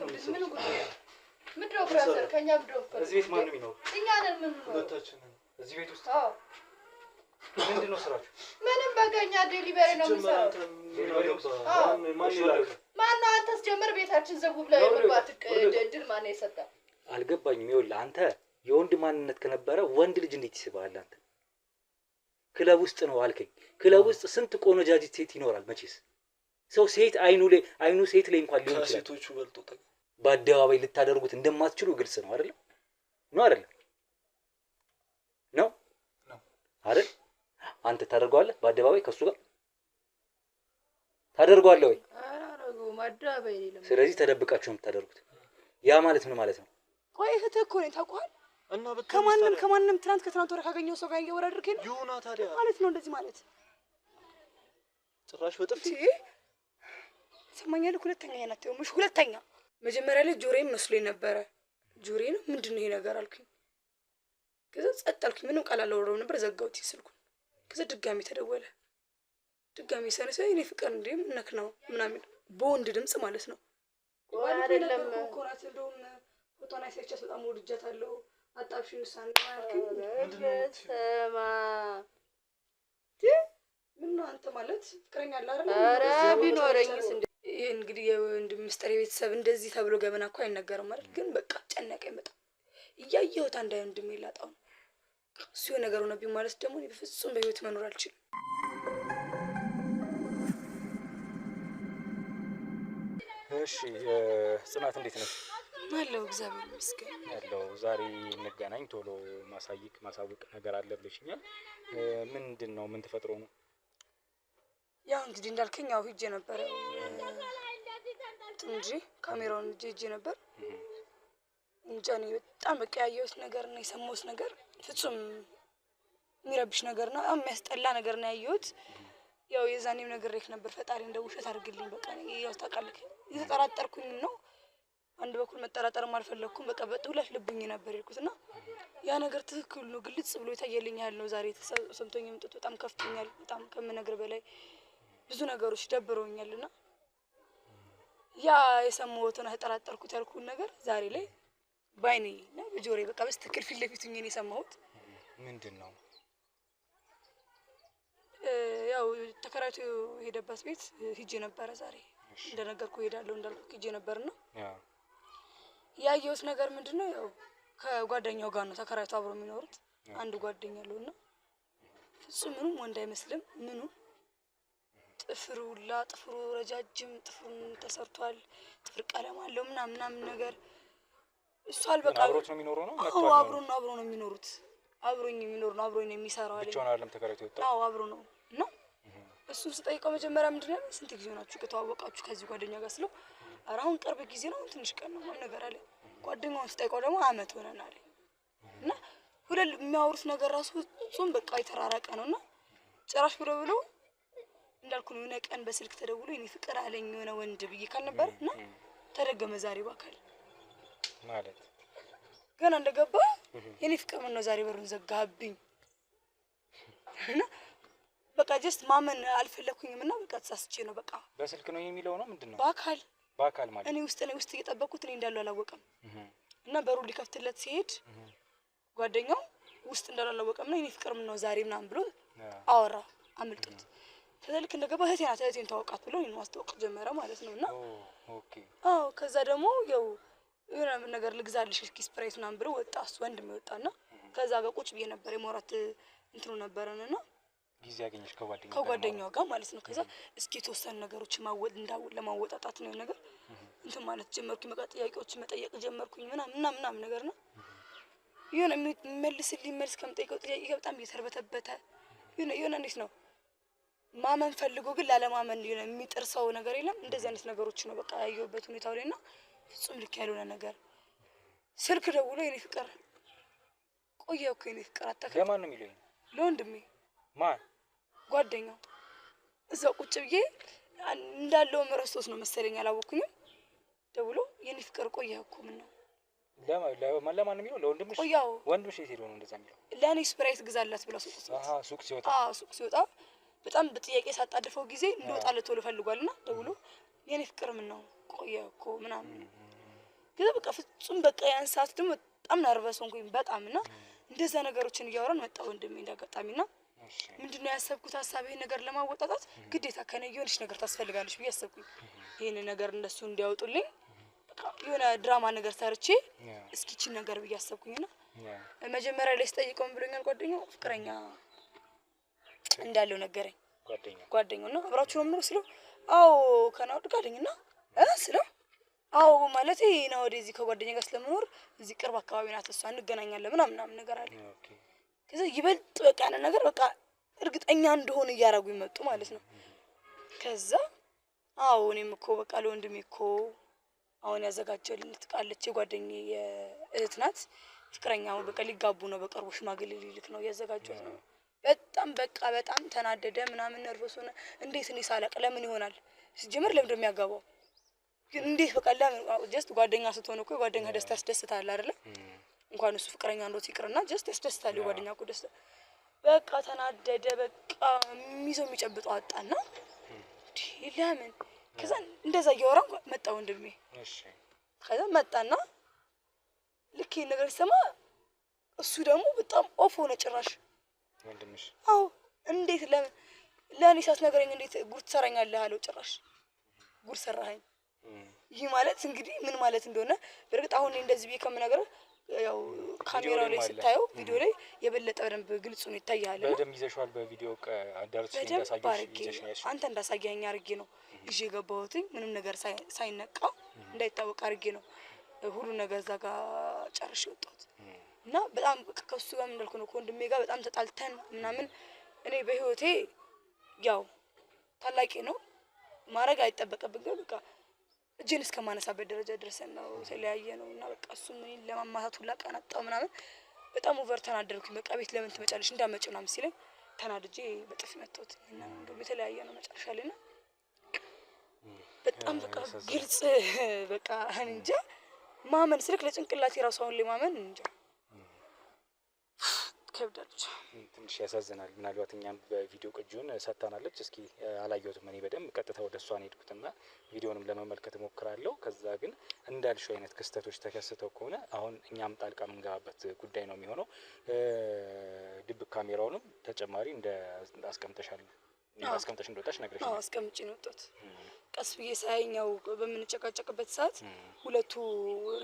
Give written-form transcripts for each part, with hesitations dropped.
ምን ጉዳይ ምድረው ብራዘር ከኛ ምድረው እዚህ ቤት ማን ነው የሚኖር? እኛ ነን ምን ነው ሁለታችንን እዚህ ቤት ውስጥ አዎ ምንድነው ስራችሁ? ምንም በገኛ ዴሊቨሪ ነው የምሰራው። ማን ነው አንተስ ጀመር ቤታችን ዘጉ ብላ የመግባት እድል ማን የሰጠ? አልገባኝም። ይኸውልህ አንተ የወንድ ማንነት ከነበረ ወንድ ልጅ እንዴት ይስባል? አንተ ክለብ ውስጥ ነው አልከኝ። ክለብ ውስጥ ስንት ቆነጃጅት ሴት ይኖራል መቼስ። ሰው ሴት አይኑ ሴት ላይ እንኳን ሊሆን ይችላል። ሴቶቹ በልጦ በአደባባይ ልታደርጉት እንደማትችሉ ግልጽ ነው አይደል? ነው አይደል? ነው አይደል? አንተ ታደርገዋለህ በአደባባይ ከሱ ጋር ታደርገዋለህ ወይ? አላረገውም አደባባይ የለም። ስለዚህ ተደብቃችሁ ነው የምታደርጉት። ያ ማለት ምን ማለት ነው? ቆይ እህትህ እኮ ነኝ ታውቀዋል። እና ከማንም ከትናንት ወዲያ ካገኘው ሰው ጋር እያወራድርከኝ ነው ይሁና። ታዲያ ማለት ነው እንደዚህ ማለት ጭራሽ በጥፊ ሰማኛለህ። ሁለተኛ ያናተው ምሽ ሁለተኛ መጀመሪያ ላይ ጆሮዬን መስሎኝ ነበረ። ጆሮዬ ነው ምንድነው ይሄ ነገር አልኩኝ። ከዛ ጸጥ አልኩኝ። ምንም ቃል አላወራሁም ነበር። ዘጋሁት ስልኩን። ከዛ ድጋሚ ተደወለ። ድጋሚ ሰነሰ እኔ ፍቅር እንዴ ምነክ ነው ምናምን በወንድ ድምጽ ማለት ነው። አይደለም ኮራት እንደውም ፎቶና ሳይቻስ በጣም ወድጃታለሁ አጣብሽኝ ሳን አልኩኝ። ሰማ ምን አንተ ማለት ፍቅረኛ አለ አይደል? ኧረ ቢኖረኝስ እንዴ እንግዲህ የወንድም ምስጢር ቤተሰብ እንደዚህ ተብሎ ገበና እኮ አይነገርም አይደል? ግን በቃ ጨነቀኝ በጣም እያየሁት አንድ ወንድም ይላጣው እሱ ነገር ሆነብኝ ማለት ደግሞ እኔ በፍጹም በህይወት መኖር አልችልም። እሺ ጽናት እንዴት ነሽ? አለሁ እግዚአብሔር ይመስገን። አለሁ። ዛሬ እንገናኝ ቶሎ ማሳወቅ ነገር አለ ብለሽኛል። ምንድነው? ምን ተፈጥሮ ነው? ያው እንግዲህ እንዳልከኝ ያው ሂጄ ነበር እንጂ ካሜራውን ሂጄ ነበር እንጂ እኔ በጣም በቃ ያየሁት ነገር እና የሰማሁት ነገር ፍጹም የሚረብሽ ነገር ነው። የሚያስጠላ ነገር ነው ያየሁት። ያው የዛኔም ነግሬክ ነበር ፈጣሪ እንደው ውሸት አድርግልኝ በቃ ያው ታውቃለህ የተጠራጠርኩኝ ነው። አንድ በኩል መጠራጠርም አልፈለኩም። በቃ በጥውለት ልብኝ ነበር ይልኩትና ያ ነገር ትክክል ነው ግልጽ ብሎ የታየልኝ ያህል ነው። ዛሬ ተሰምቶኝ ምጥጥ በጣም ከፍቶኛል። በጣም ከምነግር በላይ ብዙ ነገሮች ደብረውኛልና ያ የሰማሁትና ተጠራጠርኩት ያልኩት ነገር ዛሬ ላይ ባይኔ ነው በጆሬ በቃ በስትክክል ፊት ለፊት ሆኜ ነው የሰማሁት። ምንድነው? ያው ተከራይቶ ሄደበት ቤት ሂጄ ነበር ዛሬ እንደነገርኩ ሄዳለሁ እንዳልኩ ሂጄ ነበርና ያየሁት ነገር ምንድነው? ያው ከጓደኛው ጋር ነው ተከራይቶ አብሮ የሚኖሩት አንድ ጓደኛ አለውና ፍጹም ምንም ወንድ አይመስልም። ምኑ ጥፍሩ ረጃጅም ጥፍሩን ተሰርቷል። ጥፍር ቀለም አለው ምናምን ነገር እሱ አልበቃ አብሮት ነው የሚኖረው ነው? አዎ አብሮ ነው የሚኖሩት። አብሮኝ የሚኖር ነው አብሮኝ ነው የሚሰራው አለኝ። ብቻውን አይደለም ተከራይቶ የወጣው? አዎ አብሮ ነው። እና እሱን ስጠይቀው መጀመሪያ ምንድነው ስንት ጊዜ ሆናችሁ ከተዋወቃችሁ ከዚህ ጓደኛ ጋር ስለው ኧረ አሁን ቅርብ ጊዜ ነው ትንሽ ቀን ነው ነገር አለ። ጓደኛውን ስጠይቀው ደግሞ አመት ሆነናል። እና ሁሉ የሚያወሩት ነገር ራሱ ጾም በቃ የተራራቀ ነውና ጭራሽ ብሎ እንዳልኩ ነው የሆነ ቀን በስልክ ተደውሎ የኔ ፍቅር አለኝ የሆነ ወንድ ብዬ ካልነበር እና ተደገመ ዛሬ ባካል ማለት ገና እንደገባ የኔ ፍቅር ምን ነው ዛሬ በሩን ዘጋብኝ። እና በቃ ጀስት ማመን አልፈለኩኝም እና በቃ ተሳስቼ ነው በቃ በስልክ ነው የሚለው ነው ምንድነው? ባካል ማለት እኔ ውስጥ እየጠበቅኩት እኔ እንዳለው አላወቀም። እና በሩ ሊከፍትለት ሲሄድ ጓደኛው ውስጥ እንዳለው አላወቀም እና የኔ ፍቅር ምን ነው ዛሬ ምናምን ብሎ አወራ አመልጦት። ተልክ እንደገባ እህቴን ታወቃት ብሎ እኔን ማስተዋወቅ ጀመረ ማለት ነውና ኦኬ አዎ ከዛ ደግሞ ያው የሆነ ነገር ልግዛልሽ እስኪ ስፕራይት ምናምን ብሎ ወጣ። እሱ ወንድም ይወጣና ከዛ ጋር ቁጭ ብዬ ነበር የሞራት እንትኑ ነበርና ጊዜ ያገኘሽ ከጓደኛው ጋር ማለት ነው። ከዛ እስኪ ተወሰነ ነገሮች ለማወጣጣት ነው ነገር እንትን ማለት ጀመርኩኝ። በቃ ጥያቄዎችን መጠየቅ ጀመርኩኝ ምናምን ነገር ነው የሆነ መልስልኝ መልስ ከምጠይቀው ጥያቄ በጣም እየተርበተበተ የሆነ እንዴት ነው ማመን ፈልጎ ግን ላለማመን የሆነ የሚጥርሰው ነገር የለም። እንደዚህ አይነት ነገሮች ነው በቃ ያየሁበት ሁኔታው ላይና ፍጹም ልክ ያልሆነ ነገር። ስልክ ደውሎ የኔ ፍቅር ቆየሁ እኮ የኔ ፍቅር አጣከ ለማን ነው የሚለኝ? ለወንድሜ። ማን? ጓደኛው። እዛው ቁጭ ብዬ እንዳለው መረስቶስ ነው መሰለኝ አላወኩኝም። ደውሎ የኔ ፍቅር ቆየሁ እኮ ምን ነው ለማን ነው የሚለው? ለወንድምሽ? ቆያው ወንድምሽ የት ሄዶ ነው እንደዛ የሚለው? ለኔ ስፕራይት ግዛላት ብላ ሱቅ ሲወጣ ሱቅ ሲወጣ በጣም በጥያቄ ሳጣደፈው ጊዜ እንደወጣለ ቶሎ ፈልጓልና ደውሎ የኔ ፍቅር ምን ነው ቆየሁ እኮ ምናምን ግን በቃ ፍጹም በቃ ያን ሰዓት ደግሞ በጣም ነርቨስ ሆንኩኝ በጣም እና እንደዛ ነገሮችን እያወራን መጣ ወንድሜ እንዳጋጣሚና ምንድነው ያሰብኩት ሀሳብ ይሄን ነገር ለማወጣጣት ግዴታ ከኔ የሆነች ነገር ታስፈልጋለች ብዬ አሰብኩኝ። ይሄን ነገር እንደሱ እንዲያወጡልኝ በቃ የሆነ ድራማ ነገር ሰርቼ እስኪችን ነገር ብዬ አሰብኩኝና መጀመሪያ ላይ ስጠይቀው ብሎኛል ጓደኛው ፍቅረኛ እንዳለው ነገረኝ። ጓደኛውና አብራችሁ ነው የምኖረው ስለው አዎ ከናውድ ጋር ነኝና ስለው አዎ ማለት ነው ወደዚህ ከጓደኛ ጋር ስለምኖር እዚህ ቅርብ አካባቢ ናት እሷ እንገናኛለን ምናምን ነገር አለ። ከዛ ይበልጥ በቃ ነገር በቃ እርግጠኛ እንደሆነ እያረጉኝ መጡ ማለት ነው። ከዛ አዎ እኔም እኮ በቃ ለወንድሜ እኮ አሁን ያዘጋጀልኝ ትቃለች የጓደኛዬ የእህት ናት ፍቅረኛው በቃ ሊጋቡ ነው በቅርቡ ሽማግሌ ሊልክ ነው ያዘጋጁት ነው። በጣም በቃ በጣም ተናደደ ምናምን ነርቨስ ሆነ። እንዴት እኔ ሳላቅ ለምን ይሆናል ሲጀመር ለምን እንደሚያጋባው ግን እንዴት በቃ ለምን ጀስት ጓደኛ ስትሆን እኮ ጓደኛ ደስታ ያስደስታል አይደለ? እንኳን እሱ ፍቅረኛ እንደው ሲቅርና ጀስት ያስደስታል ጓደኛ እኮ ደስታ። በቃ ተናደደ በቃ ሚዘው የሚጨብጠው አጣና ለምን ከዛ እንደዛ እያወራን መጣ ወንድሜ። እሺ ከዛ መጣና ልክ ይሄን ነገር ሲሰማ እሱ ደግሞ በጣም ኦፍ ሆነ ጭራሽ ወንድምሽ። አዎ እንዴት ለኔ ሳትነግረኝ እንዴት ጉድ ትሰራኛለህ አለው ጭራሽ ጉድ ሰራኸኝ። ይሄ ማለት እንግዲህ ምን ማለት እንደሆነ በርግጥ አሁን እንደዚህ ቢከም ከምነግርህ ያው ካሜራው ላይ ስታየው ቪዲዮ ላይ የበለጠ በደንብ ግልጽ ነው ይታያል። በደንብ ይዘሽዋል በቪዲዮ አዳርስ እንዳሳየሽ አንተ እንዳሳየኝ አርጌ ነው ይዤ ገባሁት ምንም ነገር ሳይነቃ እንዳይታወቅ አርጌ ነው ሁሉ ነገር እዛ ጋር ጨርሼ ወጣሁት። እና በጣም ከሱ ጋር እንደልኩ ነው ከወንድሜ ጋር በጣም ተጣልተን ምናምን እኔ በህይወቴ ያው ታላቂ ነው ማረግ አይጠበቅብኝ ግን በቃ እጄን እስከማነሳበት ደረጃ ድረሰን ነው ተለያየ ነው። እና በቃ እሱ ምን ለማማታት ሁላ ቀናጣው ምናምን በጣም ኦቨር ተናደርኩኝ። በቃ ቤት ለምን ትመጫለሽ እንዳመጭ ምናምን ሲለኝ ተናድጄ በጥፊ መተውት እና እንደው የተለያየ ነው መጨረሻ ላይ እና በጣም በቃ ግልጽ በቃ እንጃ ማመን ስልክ ለጭንቅላቴ ራሱ አሁን ላይ ማመን እንጃ ከብዳለች። ትንሽ ያሳዝናል። ምናልባት እኛም በቪዲዮ ቅጂውን ሰጥታናለች። እስኪ አላየሁትም እኔ በደንብ ቀጥታ ወደ እሷ ነው የሄድኩትና ቪዲዮንም ለመመልከት እሞክራለሁ። ከዛ ግን እንዳልሽው አይነት ክስተቶች ተከስተው ከሆነ አሁን እኛም ጣልቃ የምንገባበት ጉዳይ ነው የሚሆነው። ድብቅ ካሜራውንም ተጨማሪ እንደ አስቀምጠሻል አስቀምጠሽ እንደወጣሽ ነግረሽ ነው? አስቀምጬ ነው ወጣት ቀስ ብዬ ሳይኛው በምንጨቃጨቅበት ሰዓት ሁለቱ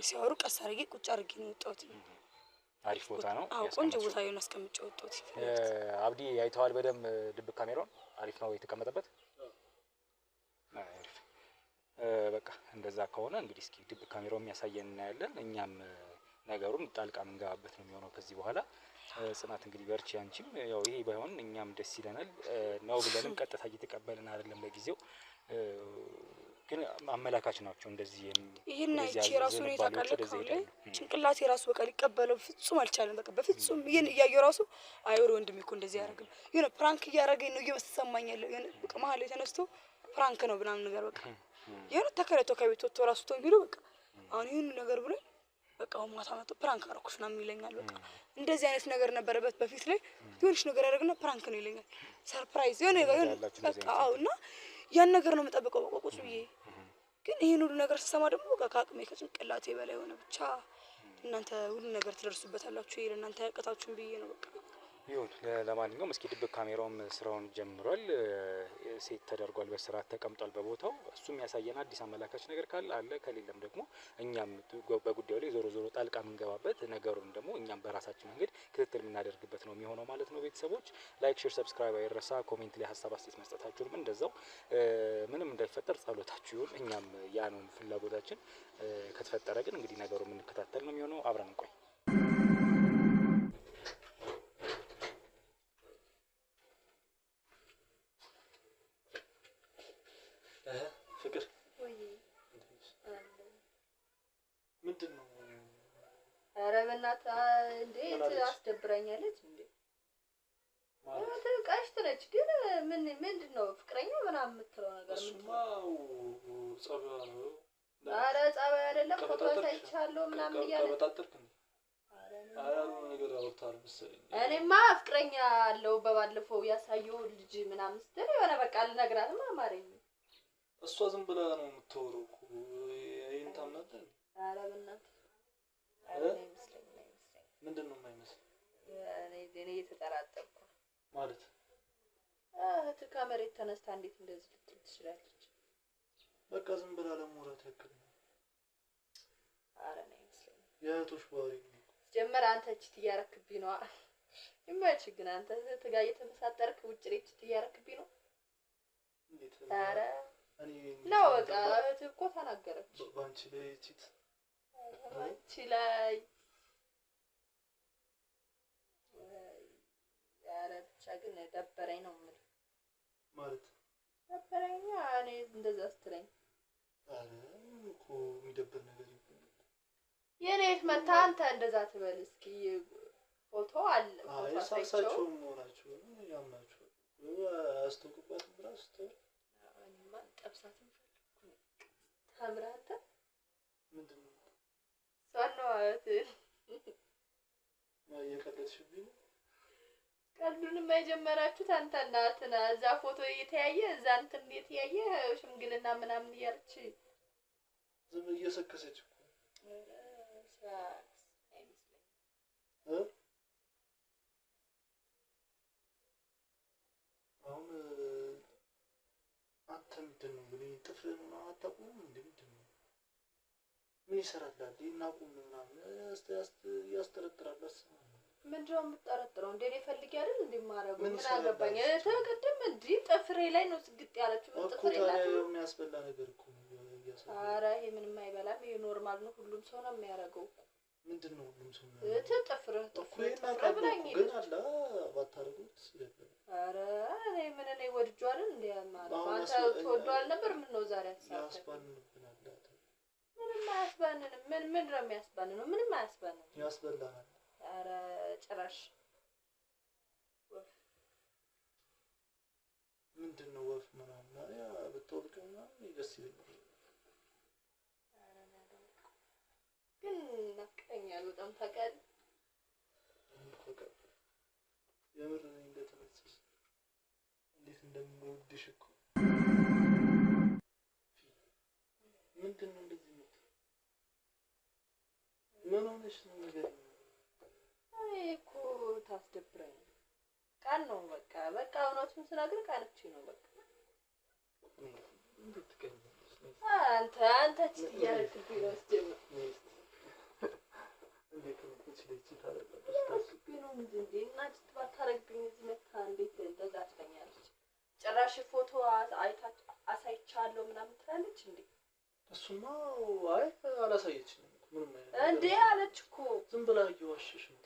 ሲያወሩ ቀስ አድርጌ ቁጭ አድርጌ ነው ወጣት። አሪፍ ቦታ ነው። አዎ ቆንጆ ቦታ ነው አስቀምጬ ወጣት። አብዲ አይተዋል በደንብ ድብቅ ካሜራውን? አሪፍ ነው የተቀመጠበት? አሪፍ በቃ እንደዛ ከሆነ እንግዲህ እስኪ ድብቅ ካሜራው የሚያሳየን እናያለን። እኛም ነገሩን ጣልቃ የምንገባበት ነው የሚሆነው ከዚህ በኋላ። ጽናት እንግዲህ በርቺ አንቺም ያው ይሄ ባይሆን እኛም ደስ ይለናል ነው ብለንም ቀጥታ እየተቀበልን አይደለም ለጊዜው ግን አመላካች ናቸው እንደዚህ ይሄን አይቼ ራሱ ነው ታውቃለህ ጭንቅላቴ ራሱ በቃ ሊቀበለው ፍጹም አልቻለም። በቃ በፍጹም ይሄን እያየው ራሱ አይወር ወንድሜ እኮ እንደዚህ ያደርጋል የሆነ ፕራንክ እያደረገኝ ነው እየመሰማኝ ያለው የሆነ በቃ መሀል ላይ ተነስቶ ፕራንክ ነው ምናምን ነገር በቃ የሆነ ተከረቶ ከቤት ወጥቶ ራሱ ተንቢሎ በቃ አሁን ይሄን ነገር ብሎ በቃ ማታ መጥቶ ፕራንክ አደረኩሽ ምናምን ይለኛል። በቃ እንደዚህ አይነት ነገር ነበረበት በፊት ላይ የሆነች ነገር ያደርግና ፕራንክ ነው ይለኛል። ሰርፕራይዝ የሆነ ነገር በቃ አውና ያን ነገር ነው የምጠብቀው በቃ ቁጭ ብዬ ግን ይሄን ሁሉ ነገር ስሰማ ደግሞ በቃ ከአቅሜ ከጭንቅላቴ በላይ ሆነ። ብቻ እናንተ ሁሉ ነገር ትደርሱበታላችሁ ይሄ ለእናንተ ያቀታችሁን ብዬ ነው በቃ ይሁን። ለማንኛውም እስኪ ድብቅ ካሜራውም ስራውን ጀምሯል። ሴት ተደርጓል በስርዓት ተቀምጧል በቦታው። እሱ የሚያሳየን አዲስ አመላካች ነገር ካለ አለ ከሌለም ደግሞ እኛም በጉዳዩ ላይ ዞሮ ዞሮ ጣልቃ የምንገባበት ነገሩን ደግሞ እኛም በራሳችን መንገድ ክትትል የምናደርግበት ነው የሚሆነው ማለት ነው። ቤተሰቦች ላይክ፣ ሼር፣ ሰብስክራይብ አይረሳ። ኮሜንት ላይ ሀሳብ አስተያየት መስጠታችሁንም እንደዛው ምንም እንዳይፈጠር ጸሎታችሁ ይሁን። እኛም ያ ነው ፍላጎታችን። ከተፈጠረ ግን እንግዲህ ነገሩ የምንከታተል ነው የሚሆነው። አብረን እንቆይ። ፍቅር ወይ ምንድነው? ኧረ በእናትህ እንዴት አስደብረኛለች እንዴ! ማለት ቀሽት ነች ግን ምንድነው ፍቅረኛ ምናምን የምትለው ነገር እሱማው ጸባይ ነው። ኧረ ጸባይ አይደለም ፎቶ ሳይቻለው ምናምን እያለ ተበጣጠርክ እንዴ? ኧረ ነገር አውርታል መሰለኝ። እኔማ ፍቅረኛ አለው በባለፈው ያሳየው ልጅ ምናምን ስትል የሆነ በቃ ልነግራትም አማረኝ። እሷ ዝም ብላ ነው የምትወረው እኮ ይሄን ታምናለህ? ኧረ ምንድነው የማይመስል? እኔ እየተጠራጠርኩ ማለት ከመሬት ተነስታ እንዴት እንደዚህ ልትል ትችላለች? በቃ ዝም ብላ ለሞራት ያክል ነው። ኧረ ነው አይመስለኝም። የእህቶች ባህሪ ነው። ጀመር አንተ ቺት እያረክብኝ ነው። ይመች ግን አንተ ተጋ እየተመሳጠርክ ውጭ ላይ ቺት እያረክብኝ ነው። እንዴት? ኧረ እኔ ነው በቃ እህት እኮ ተናገረች። ባንቺ ላይ ቺት ባንቺ ላይ ኧረ ብቻ ግን ደበረኝ ነው የምልህ። ማለት ደበረኝ እኔ እንደዛ ስትለኝ። ኧረ እኮ የሚደብር ነገር ይሁን። የኔት መታ አንተ እንደዛ ትበል እስኪ። ፎቶ አለ ፎቶ አሳይቸው መሆናቸው ያምናቸው አስተውቁባት ብራስ ተው። እኔማ ጠብሳትም ፈልኩ ታምራታ ምንድነው ሳናዋት የቀለድሽብኝ? ቀልዱንም የጀመራችሁት አንተና እንትና እዛ ፎቶ እየተያየ እዛ እንትን እየተያየ ሽምግልና ምናምን እያለች ዝም እየሰከሰች እኮ አሁን አንተ ምንድን ነው ምን ጥፍርህን ምናምን አታውቁም እንዴ? ምንድን ነው ምን ይሰራላል? ይናቁም ምናምን ያስጠረጥራል። ምንድን ነው የምትጠረጥረው? እንደ እኔ ፈልጌ አይደል እንደማረገው ምን አገባኝ? ተቀደም እንዴ ጥፍሬ ላይ ነው ዝግጥ ያለችው። ምን ጥፍሬ ላይ ነው የሚያስበላ ነገር እኮ ነው ያሰራ። ኧረ ይሄ ምንም አይበላም። ይሄ ኖርማል ነው። ሁሉም ሰው ነው የሚያረገው። ምንድነው ሁሉም ሰው ነው? ጥፍርህ ብላኝ ግን አላ ባታረጉት ይደለም። ኧረ እኔ ምን እኔ ወድጄው አይደል እንደ ማለት አንተ ተወዷል ነበር። ምን ነው ዛሬ ያስባልንብናል? ምንም አያስባንንም። ምን ነው የሚያስባንነው? ምንም አያስባንንም። ያስበላናል። ኧረ ጭራሽ ምንድነው ወፍ ምናምን ያ በተወልቀ ምናምን ደስ ይላል። ግን ናፍቀኛል በጣም ታውቃለህ። የምር እንደተመቸሽ እንዴት እንደምወድሽ እኮ። ምንድነው እንደዚህ ነው? ምን ሆነሽ ነው ነገር? አይ እኮ ታስደብረኝ ቃል ነው በቃ እውነቱን ስነግርህ ቃልቼ ነው በቃ። እንዴት ትቀኛለሽ? አንተ ቺት እያደረግብኝ ነው እስጀምር። እንዴት ነው ቺት ታደርጋለሽ? ታስብኝ ነው እንጂ እና ቺት ባታረግብኝ እዚህ መታ እንዴት እንደዛ ትለኛለች? ጭራሽ ፎቶ አሳይቻለሁ ምናምን ትላለች እንዴ? እሱማ አይ አላሳየችኝም ምንም አይነት እንዴ አለች እኮ። ዝም ብላ እየዋሸሽ ነው።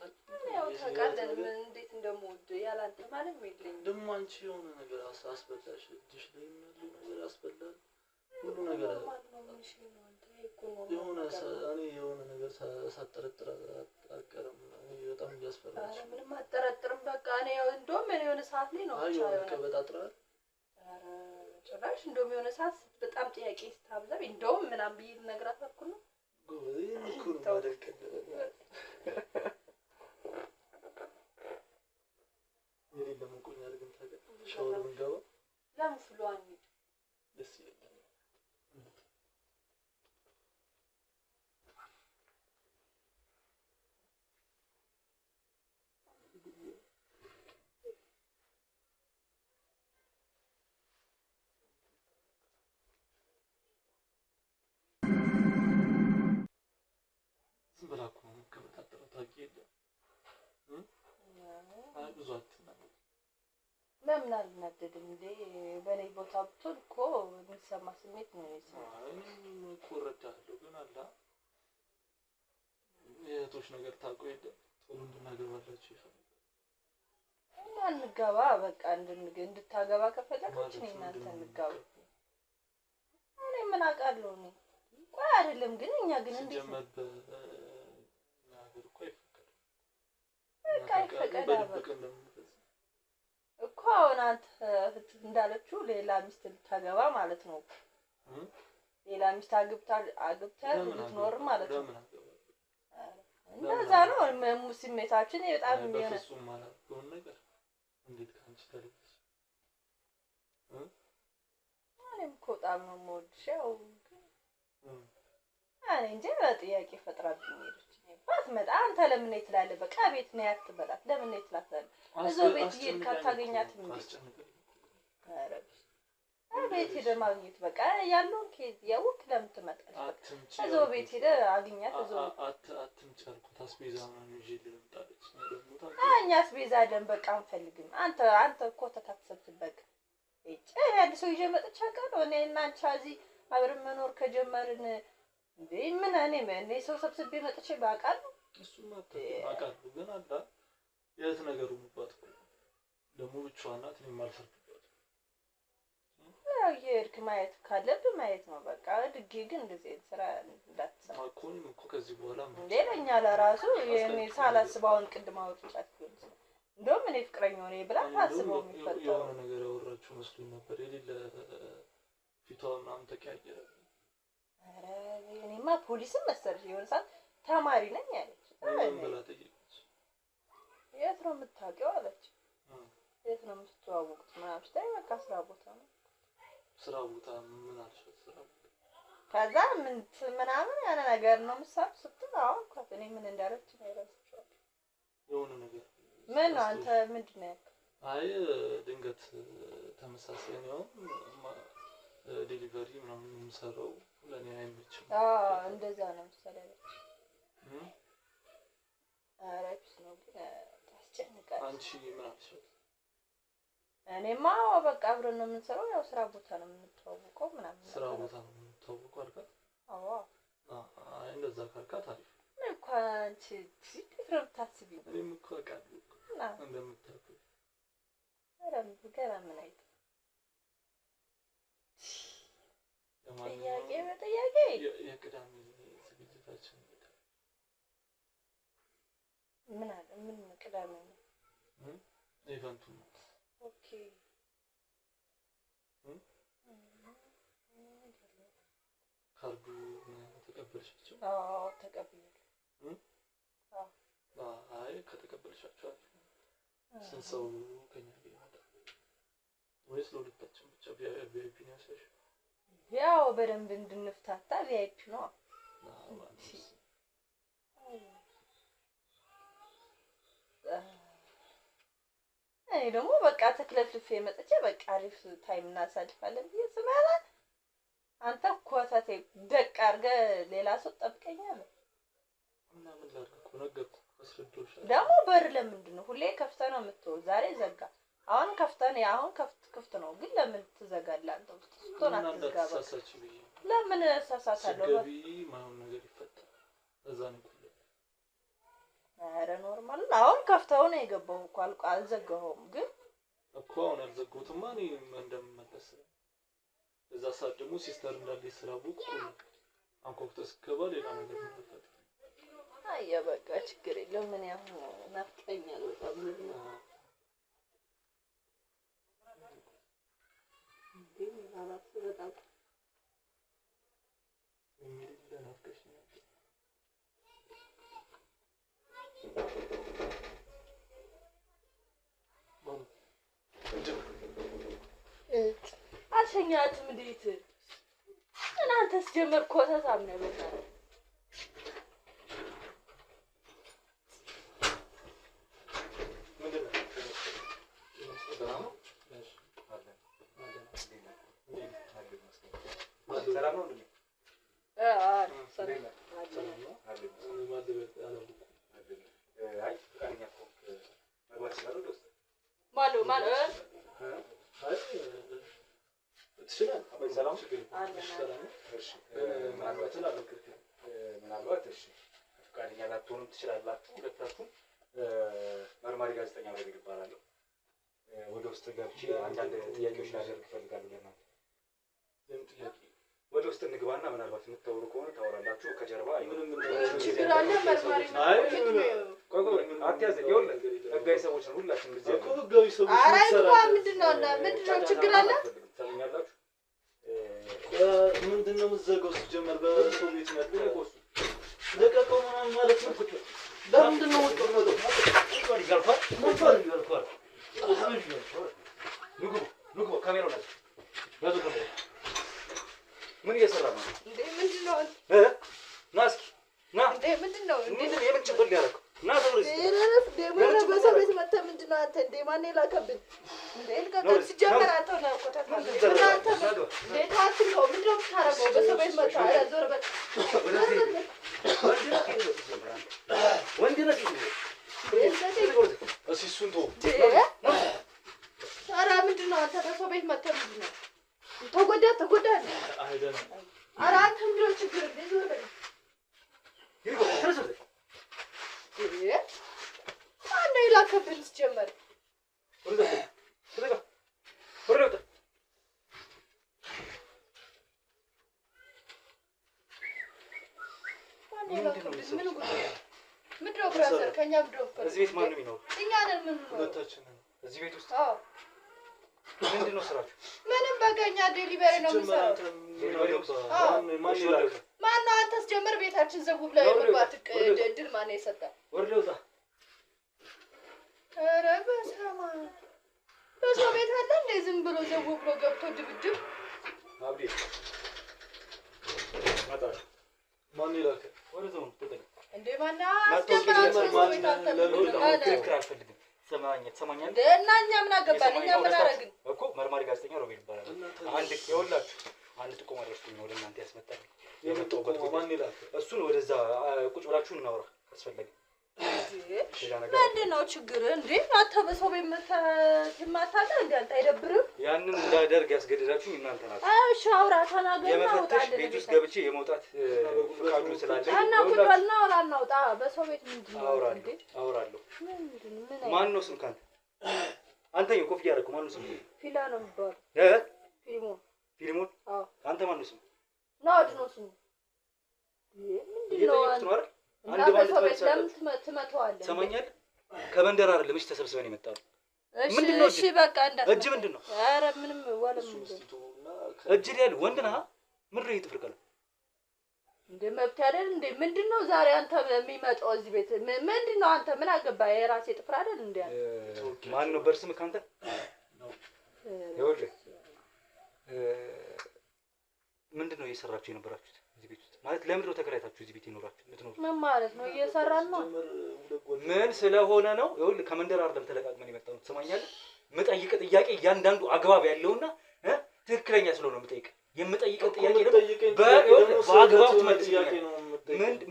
ያው ታውቃለህ ምን እንዴት እንደምወድ ያላንተ ማለት የለኝም። ደግሞ አንቺ የሆነ ነገር አስበላሽ እጅሽ ላይ ያለው ነገር ያስበላል። ሁሉ ነገር የሆነ እኔ የሆነ ነገር ሳጠረጥር አልቀርም። እኔ በጣም እያስፈራሽ። ኧረ ምንም አጠረጥርም በቃ እኔ ያው እንደውም የሆነ ሰዓት ላይ ነው ብቻ የሆነ ቀበጣጥራል። ኧረ ጭራሽ እንደውም የሆነ ሰዓት በጣም ጥያቄ ስታብዛ እንደውም ምናምን ብዬ ልነግራት አልኩ ነው። ጎበዝ እኮ ነው ማደቀል የሌለ ለምን አድርገን ታውቃለህ? ሻወር ብንገባ ለምን ፍሏን ደስ ይላል። ዝም ብላ እኮ ነው የምትቀበጣጠረው ታውቂ የለ ብዙ አትናገር። ለምን አልናደድም እንዴ? በኔ ቦታ ብትሆን እኮ የሚሰማ ስሜት ነው የሚሰማው። እኔም እኮ እረዳለሁ ግን አላ የእህቶች ነገር ታውቀው የለ ቶሎ እንድናገባላችሁ ይፈልጋል። እና እንጋባ በቃ እንድታገባ ከፈለገች እኔ እናንተ እንጋባ። እኔ ምን አውቃለሁ እኔ ቆይ አይደለም ግን እኛ ግን እንዴት ነው ነገር እኮ አይፈቀድም። በቃ አይፈቀድም እኮ አሁን አንተ እንዳለችው ሌላ ሚስት ልታገባ ማለት ነው። ሌላ ሚስት አግብተህ ልትኖር ማለት ነው። እንደዛ ነው ስሜታችን በጣም የሚሆነ እሱም ማለት ነው ነገር እንዴት ካንቺ ታሪክስ እኔም እኮ በጣም ነው የምወድሽ። ያው እኔ እንጃ ጥያቄ ፈጥራብኝ ሄደች። አትመጣ አንተ ለምን ነይ ትላለህ? በቃ ቤት ነይ አትበላት። ለምን ነይ ትላታለህ? እዛው ቤት ይሄድ ካታገኛትም እንዴ? ኧረ ቤት ሄደህ ማግኘት በቃ ያለውን ኬዝ ያውቅ ለምን ትመጣለች? እዛው ቤት ሄደህ አግኛት። እዛው አትምጪ አልኩት። አስቤዛ ምናምን ይዤ ልምጣለች። እኛ አስቤዛ ደም በቃ አንፈልግም። አንተ እኮ ተታሰብት በቃ እጭ አዲስ ሰው ይዤ መጥቻ አውቃለሁ። እኔ እና አንቺ እዚህ አብረን መኖር ከጀመርን እንዴ እኔ ሰው ሰብስቤ መጥቼ ባውቃለሁ። እሱማ አውቃለሁ፣ ግን አላ የት ነገሩ ሙባት ደግሞ ብቻዋን ናት። እኔም አልፈርድባትም። ያው የእርክ ማየት ካለብህ ማየት ነው በቃ። ድጌ ግን እንደዚህ ስራ እንዳትሰራ ማኮንም እኮ ከዚህ በኋላ እንዴ ለኛ ለራሱ የኔ ሳላስበውን ቅድም አውጥቻት ይሆን እንደውም እኔ ፍቅረኛው ነኝ ብላ ታስበው የሚፈጠረው የሆነ ነገር ያወራችሁ መስሎኝ ነበር። የሌለ ፊቷ ምናምን ተቀያየረ። ኧረ እኔማ ፖሊስም መሰለሽ የሆነ ሰዓት ተማሪ ነኝ አለች። ብላ ጠየቀች። የት ነው የምታውቂው አለች። የት ነው የምትተዋወቁት ምናምን ስታይ በቃ ስራ ቦታ ነው። ስራ ቦታ ምን አልሻት? ስራ ቦታ ከዛ ምናምን ያለ ነገር ነው የምትሰራው ስትል አሁን እኮ እኔ ምን እንዳለች ነው የረሳሁት። የሆነ ነገር ምን አንተ ምንድን ነው ያልከው? አይ ድንገት ተመሳሳይ ነው ዴሊቨሪ ምናምን የምሰራው ለኔ አይመችም። እንደዛ ነው መሰለኝ። አረብስ ነው ግን ታስጨንቃለች። አንቺ ምን አልሻት? እኔማ በቃ አብረን ነው የምንሰራው። ያው ስራ ቦታ ነው የምንተዋወቀው ምናምን። ስራ ቦታ ነው የምንተዋወቀው አልካት? አዎ። አይ እንደዛ ካልካት አሪፍ። እንኳን አንቺ ትታስቢ እኔም እኮ አውቃለሁ እንደምታውቁ። ገና ምን አይተ ጥያቄ በጥያቄ የቅዳሜ ዝግጅታችን ምን አለ? ምን ቅዳሜ ነው ኢቨንቱ? ኦኬ ካርዱ ተቀበልሻቸው? አዎ ተቀበልኩ። አይ ከተቀበልሻቸው ስንት ሰው ከኛ ጋር ይመጣል? ወይስ ለሁለታችን ብቻ ቪአይፒ ነው ያሰሽ? ያው በደንብ እንድንፍታታ ቪአይፒ ነው። እኔ ደግሞ በቃ ተክለፍልፌ መጥቼ በቃ አሪፍ ታይም እናሳልፋለን ብዬ ስማላ አንተ ኮተቴ ደቅ አድርገህ ሌላ ሰው ጠብቀኛለህ። እና ምን ላድርግ እኮ ነገርኩህ፣ አስረዳሁሽ። ደግሞ በር ለምንድን ነው ሁሌ ከፍተህ ነው የምትተው? ዛሬ ዘጋ፣ አሁን ከፍተህ ነው። አሁን ክፍት ነው፣ ግን ለምን ትዘጋለህ? አንተ ውስጥ ስትሆን አትዘጋባ። ለምን እሳሳታለሁ? ገቢ ማይሆን ነገር ይፈጠራል። እዛ ነው ኧረ ኖርማል። አሁን ከፍተው ነው የገባው እኮ አልዘጋኸውም። ግን እኮ አሁን ያልዘጋሁትማ እኔ እንደምመለስ እዛ ሰዓት ደግሞ ሲስተር እንዳለች ስላወቅኩ አንኳኩተህ ስትገባ ሌላ ነገር ነው። አይ በቃ ችግር የለውም። ምን ያህል ናፍቀኛል በጣም ነው ግን አላስ በጣም አልሸኛትም። እንዴት እናንተስ ጀመር ኮተታም ነው በቃ ሰላም ነው እንዴ? ምናልባት እሺ ፈቃደኛ ላትሆኑ ትችላላችሁ። ሁለታችሁም መርማሪ ጋዜጠኛ ነው ይባላል። ወደ ውስጥ ገብቼ አንዳንድ ጥያቄዎች ላደርግ እፈልጋለሁ። ለእናንተ ወደ ውስጥ እንግባና ምናልባት የምታወሩ ከሆነ ታወራላችሁ። ከጀርባ ችግር አለ መርማሪ ነው። ቆይ አትያዝ። ይኸውልህ ህጋዊ ሰዎች ነው ሁላችንም እዚህ እኮ ህጋዊ ሰዎች ነው። አረ ምንድነው ችግር አለ? ታኛላችሁ። ምንድነው የምትዘጋው? ሲጀመር በሰው ቤት ነው ለቀቀው ማለት ነው። ለምንድነው የምትቀመጠው? ይገርፋል። ንጉ ካሜራው ላይ ምን እየሰራ ነው እንዴ? ምንድነው? ና እስኪ ና እንዴ! ምንድነው? የምን ችግር ዞር ያደረገው እና ዞር እረፍ ደግሞ በሰው ቤት መተህ ምንድን ነው አንተ እንደ ማን የላከብን እንደ ልቀቀን ሲጀመር አንተ ነው ቆጣጣ አንተ እንዴት አትለው ምንድን ነው የምታረገው በሰው ቤት መተህ አረ ዞር በል ወንድ ነህ እስኪ እሱን ተው ኧረ ምንድን ነው አንተ በሰው ቤት መተህ ምንድን ነው ተጎዳ አይደለም ኧረ አንተ ምንድን ነው ችግር እንደ ዞር በል ማነው የላከብን ሲጀመር ምንድነው ብራዘር ከእኛ ምንድነው እዚህ ቤት ማን ነው የሚኖረው? እኛ ነን የምንኖረው ሁለታችንን እዚህ ቤት ውስጥ አዎ ምንድን ነው ስራችሁ? ምንም በቃ እኛ ዴሊቨሪ ነው የምንሰራው ማነው አንተስ ጀመር ቤታችን ዘቡ ብላ የመግባት እድል ማነው የሰጠህ ወርድ ውጣ ኧረ በስመ አብ በሰው ቤት አለ እንደ ዝም ብሎ ዘቡ ብሎ ገብቶ ድብድብ አብዲ ማታ ማን ይላከ ወርደው ተጠቅ እንደ ማን አልፈልግም ሰማኛል እና እኛ ምን አገባን እኛ ምን አደረግን እኮ መርማሪ ጋዜጠኛ ሮቤል ይባላል አንድ ይኸውላችሁ አንድ ጥቆማ ደርሶኝ ወደ እናንተ ያስመጣል የመጣሁበት ማን ይላከ እሱን ወደዛ ቁጭ ብላችሁ እናውራ አስፈላጊ ምንድን ነው ችግር እንዴ አንተ በሰው ቤት ትማታለ እንዴ አንተ አይደብርም ያንን እንዳደርግ ያስገደዳችሁኝ እናንተ ናችሁ እሺ አውራ ተናገር የመፈተሽ ቤት ውስጥ ገብቼ የመውጣት ፍቃዱ ስላለኝ እና ቁጥራና አውራ እናውጣ በሰው ቤት ምንድን ነው እንዴ አውራለሁ ምንድን ምን ማን ነው ስም ካንተ አንተኛው ኮፍያ ያደረኩ ማን ነው ስም ፊላ ነው የሚባለው ፊልሞን አንተ ማን ነው ስም ናውድ ነው ስም ምንድን ነው አንድ ባንድ ትመታዋለህ ሰማኛል ከመንደር አይደለም እሺ ተሰብስበን የመጣው ምንድነው እሺ በቃ እጅ ምንድነው ኧረ ምንም ወለም እጅ ላይ ወንድ ነህ ምን ነው ይጥፍርቀለ እንደ መብት አይደል እንደ ምንድነው ዛሬ አንተ የሚመጣው እዚህ ቤት ምንድነው አንተ ምን አገባ የራሴ ጥፍር አይደል እንዴ ማን ነው በርስም ካንተ ይኸውልህ ምንድነው እየሰራችሁ የነበራችሁት እዚህ ቤት ውስጥ ማለት ለምንድን ነው ተከራይታችሁ እዚህ ቤት ይኖራችሁ የምትኖሩት ምን ማለት ነው እየሰራን ነው ምን ስለሆነ ነው ይኸውልህ ከመንደር አይደለም ተለቃቅመን የመጣው ትሰማኛለህ መጠይቅ ጥያቄ እያንዳንዱ አግባብ ያለውና ትክክለኛ ስለሆነ መጠይቅ የምጠይቀው ጥያቄ ደግሞ በአግባብ ትመልስልኛለህ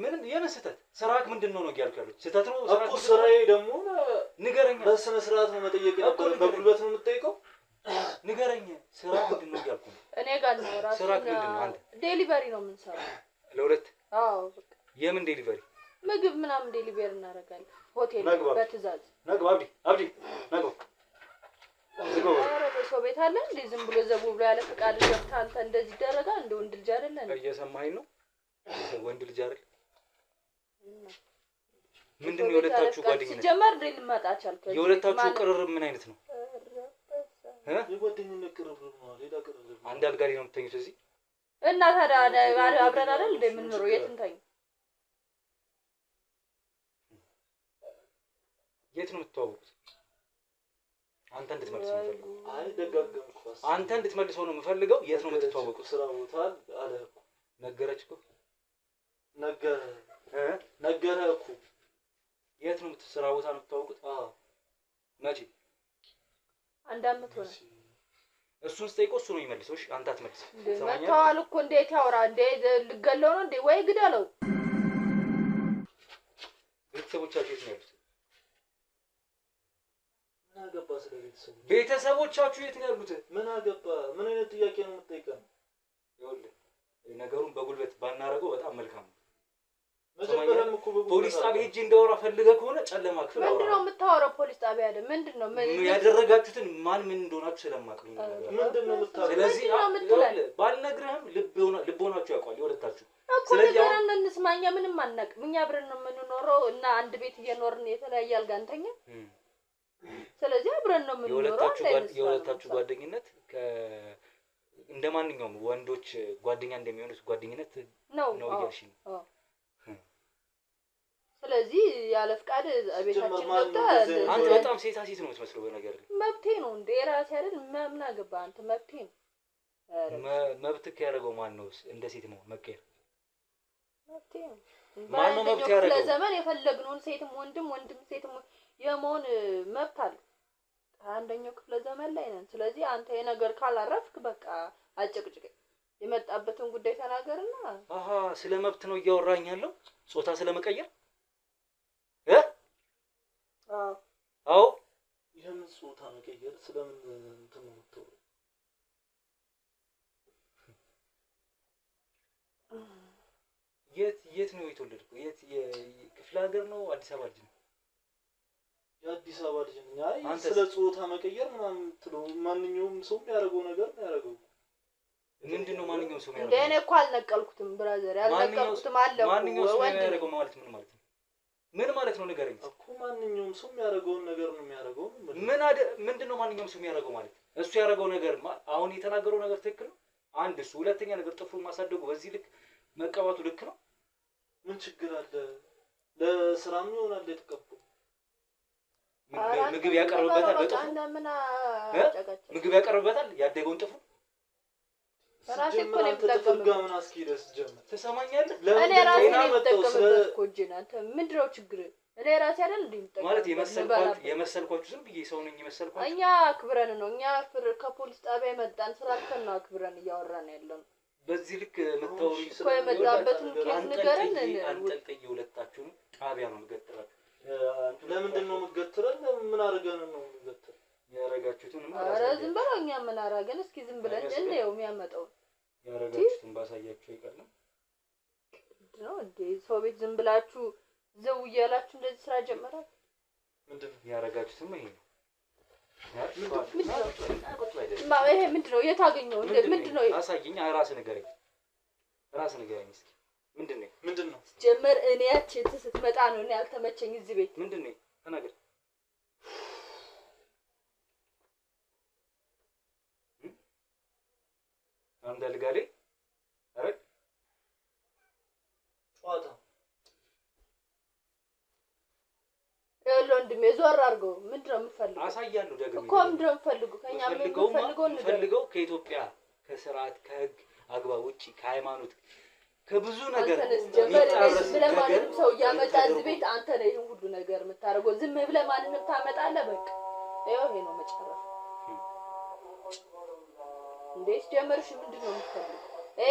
ምን የመስጠት ስራክ ምንድነው ነው ያልኩት ያሉት ስህተት ነው እኮ ስራዬ ደግሞ ንገረኝ በስነ ስርዓት ነው መጠየቅ ነበር በጉልበት ነው የምትጠይቀው ንገረኝ ስራ ምንድነው ያልኩ እኔ ጋር ነው ራሱ ስራክ ምንድነው አንተ ዴሊቨሪ ነው የምንሰራው ለሁለት አዎ የምን ዴሊቨሪ ምግብ ምናምን ዴሊቨሪ እናደርጋለን ሆቴል በትዕዛዝ ነግባ አብዲ ነግባ ኧረ በሰው ቤት አለ እንዴ ዝም ብሎ ዘቡ ብሎ ያለ ፍቃድ ገብታ አንተ እንደዚህ ደረጋ እንደ ወንድ ልጅ አይደለም እየሰማኸኝ ነው ወንድ ልጅ አይደል ምንድነው የሁለታችሁ ጓደኝነት ሲጀመር እንዴ ልማጣች አልከ የሁለታችሁ ቅርርብ ምን አይነት ነው የጓደኝነት ቅርርብ ነው ሌላ ቅርርብ አንድ አልጋ ላይ ነው የምትተኙት እዚህ እና ታዲያ አብረን አይደል እንደ የምንኖረው የት እንተኝ የት ነው የምትተዋወቁት አንተ እንድትመልሰው ነው የምፈልገው አይ ደጋገምኩ አንተ እንድትመልሰው ነው የምፈልገው የት ነው የምትተዋወቁት ስራ ቦታ አለ እኮ ነገረች እኮ ነገረ እኮ የት ነው ስራ ቦታ ነው የምትተዋወቁት መቼ አንድ አመት ሆነ እሱን ስጠይቀው እሱ ነው የሚመልሰው እሺ አንተ አትመልስ መተዋል እኮ እንዴት ያወራ እንዴ ልገለው ነው እንዴ ወይ ግደለው ቤተሰቦቻችሁ የት ነው ያሉት ምን አገባ ስለ ቤተሰቦቻችሁ የት ነው ያሉት ምን አገባ ምን አይነት ጥያቄ ነው የምትጠይቀው ይኸውልህ ነገሩን በጉልበት ባናረገው በጣም መልካም ነው መጀመሪያም እኮ ፖሊስ ጣቢያ ሄጄ እንዳወራ ፈልገህ ከሆነ ጨለማ ክፍል አወራ ምንድነው የምታወራው ፖሊስ ጣቢያ አይደል ምንድነው ያደረጋችሁትን ማን ምን እንደሆናችሁ ስለማውቅ ነው ምንድነው የምታወራው ስለዚህ ባልነግርህም ልቦናችሁ ያውቃል የሁለታችሁ ስለዚህ አሁን እንስማኛ ምንም አናውቅም እኛ አብረን ነው የምንኖረው እና አንድ ቤት እየኖርን የተለያየ አልጋ እንተኛ ስለዚህ አብረን ነው የምንኖረው የሁለታችሁ ጓደኝነት እንደማንኛውም ወንዶች ጓደኛ እንደሚሆኑት ጓደኝነት ነው እያልሽኝ ስለዚህ ያለ ፍቃድ ቤታችን ገብታ አንተ በጣም ሴታ ሴት ነው የምትመስለው በነገር መብቴ ነው እንዴ ራሴ አይደል ምን አገባ አንተ መብቴ ነው መብት ከያደረገው ማን ነው እንደ ሴት ነው መቀየር ማነው መብት ያደረገው? ለዘመን የፈለግነውን ሴትም ወንድም ሴትም የመሆን መብት አለ። አንደኛው ክፍለ ዘመን ላይ ነን። ስለዚህ አንተ የነገር ካላረፍክ በቃ አጨቅጭቀኝ የመጣበትን ጉዳይ ተናገርና። አሃ ስለ መብት ነው እያወራኝ ያለው ጾታ ስለመቀየር አዎ ይሄን ጾታ መቀየር ስለምን እንትን ነው የምትወው? የት ነው የተወለድከው? የት የክፍለ ሀገር ነው? አዲስ አበባ ልጅ ነው? የአዲስ አበባ ልጅ ነኝ። አይ ስለ ጾታ መቀየር ምናምን ትለው ማንኛውም ሰው የሚያደርገው ነገር ነው ያደርገው። ምንድነው ማንኛውም ሰው የሚያደርገው? እንደኔ እኮ አልነቀልኩትም ብራዘር፣ ያልነቀልኩትም አለ እኮ። ማንኛውም ሰው የሚያደርገው ማለት ምን ማለት ነው? ምን ማለት ነው ንገረኝ እኮ። ማንኛውም ሰው የሚያደርገውን ነገር ነው የሚያደርገው። ምንድነው ማንኛውም ሰው የሚያደርገው ማለት? እሱ ያደረገው ነገር አሁን የተናገረው ነገር ትክክል ነው? አንድ እሱ፣ ሁለተኛ ነገር ጥፍሩን ማሳደጉ በዚህ ልክ መቀባቱ ልክ ነው? ምን ችግር አለ? ለስራም ይሆናል የተቀባው። ምግብ ያቀርብበታል በጥፍሩ? ምግብ ያቀርብበታል ያደገውን ጥፍሩ? ራሴ እኮ ነው የምጠቀምበት። ምን አስኪደስ ጀመር ትሰማኛለህ? እኔ ራሴ ነው የምጠቀምበት እኮ እንጂ አንተ ምንድነው ችግር? እኔ ራሴ አይደል እንዴ የምጠቀምበት ማለት የመሰልኳችሁ ዝም ብዬ ሰው ነኝ የመሰልኳችሁ? እኛ አክብረን ነው እኛ ከፖሊስ ጣቢያ መጣን ስራከን ነው አክብረን እያወራን ያለነው። በዚህ ልክ መታወሪ እኮ የመጣበትን ኬዝ ንገረን። አንጠልጥዬ ሁለታችሁም ጣቢያ ነው የምገትራችሁ። ለምንድን ነው የምገትረን? ምን አድርገን ነው የምገትረን? ያረጋችሁትን ኧረ ዝም በለው። እኛ ምን አደረግን? እስኪ ዝም ብለን እንየው የሚያመጣው። ያረጋችሁትን ባሳያችሁ ይቀርም ነው እንዴ? ሰው ቤት ዝም ብላችሁ ዘው እያላችሁ እንደዚህ ስራ ጀመራችሁ? ምንድነው ያረጋችሁትም ይሄ ነው? ይሄ ምንድነው? የት አገኘው? ምንድነው? አሳየኝ። ራስህ ንገረኝ እስኪ። ምንድነው? ጀመር እኔ ያቺ ስትመጣ ነው እኔ ያልተመቸኝ እዚህ ቤት። ምንድነው? ተናገር። አንተ ልጋሌ አረግ ጨዋታ ወንድሜ ዞር አድርገው። ምንድነው የምፈልገው? አሳያለሁ ደግሞ እኮ ምንድነው የምፈልገው? ከኛ የምፈልገው ከኢትዮጵያ ከስርዓት ከህግ አግባብ ውጪ ከሃይማኖት ከብዙ ነገር ይጣረስ ለማንም ሰው ያመጣ እዚህ ቤት አንተ ነህ ይሄን ሁሉ ነገር የምታደርገው። ዝም ብለህ ማንንም ታመጣለህ። በቃ ይሄ ነው መጨረሻ። እንዴት ጀመርሽ? ምንድነው የምትፈልገው?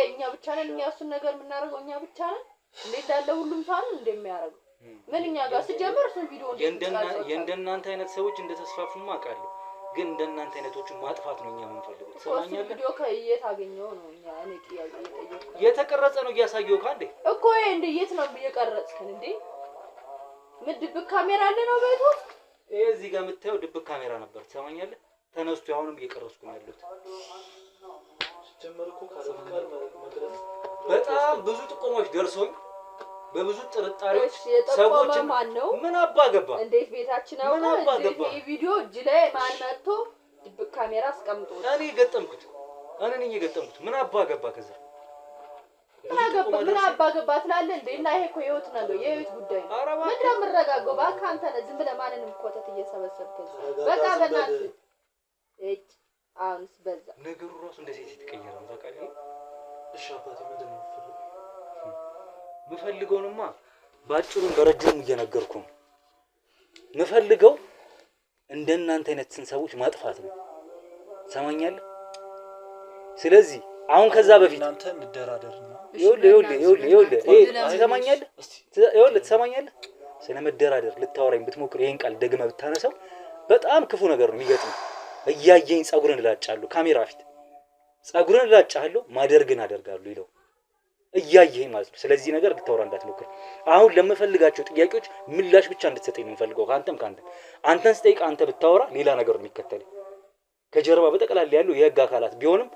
እኛ ብቻ ነን እኛ እሱን ነገር የምናደርገው? እኛ ብቻ ነን እንዴት ያለ ሁሉም ሰው ነው እንደሚያደርገው? ምን እኛ ጋር ሲጀመር እሱን ቪዲዮ የእንደናንተ አይነት ሰዎች እንደተስፋፉማ አውቃለሁ፣ ግን እንደናንተ አይነቶችን ማጥፋት ነው እኛ የምንፈልገው። ሰማኛለህ? ቪዲዮ ከየት አገኘው ነው? እኛ እኔ ጥያቄ እየጠየቅኩ የተቀረጸ ነው እያሳየው ካንዴ እኮ እንዴ የት ነው እየቀረጽከን እንዴ? ምን ድብቅ ካሜራ አለ ነው ቤቱ? እዚህ ጋር የምታየው ድብቅ ካሜራ ነበር። ሰማኛለህ? ተነስቶ አሁንም እየቀረጽኩ ነው ያለሁት። ጀመርኩ ካለፍቃል መድረስ በጣም ብዙ ጥቆሞች ደርሶኝ በብዙ ጥርጣሬዎች ሰዎች ምን አባ ገባ እንዴት ቤታችን አውቃ ይሄ ቪዲዮ እጅ ላይ ማን መጥቶ ድብቅ ካሜራ አስቀምጦ እኔ ገጠምኩት። ምን አባ ገባ? ከዛ ምን አባ ገባ ትላለህ እንዴ? እና ይሄ እኮ የህይወት ነገር የህይወት ጉዳይ ነው። ምንድን ነው የምረጋጋው? እባክህ አንተ ነህ ዝም ብለህ ማንንም ኮተት እየሰበሰብክ በቃ በእናትህ እጭ አሁንስ በዛ ነገሩ ራሱ እንደዚህ የተቀየረ ነው ታውቃለህ። እሺ አባቴ ምንድነው የምፈልገውንማ ባጭሩን በረጅሙ እየነገርኩ ነው። የምፈልገው እንደናንተ አይነትን ሰዎች ማጥፋት ነው። ሰማኛለህ? ስለዚህ አሁን ከዛ በፊት አንተ እንደራደርና ትሰማኛለህ? ስለመደራደር ልታወራኝ ብትሞክር ይሄን ቃል ደግመህ ብታነሳው በጣም ክፉ ነገር ነው የሚገጥመው። እያየኝ ጸጉርን እላጫለሁ፣ ካሜራ ፊት ጸጉርን እላጫለሁ፣ ማደርግን አደርጋለሁ ይለው እያየኝ ማለት ነው። ስለዚህ ነገር ልታወራ እንዳትሞክር። አሁን ለምፈልጋቸው ጥያቄዎች ምላሽ ብቻ እንድትሰጠኝ ነው የምፈልገው። አንተን ስጠይቅ አንተ ብታወራ ሌላ ነገር ነው የሚከተል። ከጀርባ በጠቅላላ ያለው የህግ አካላት ቢሆንም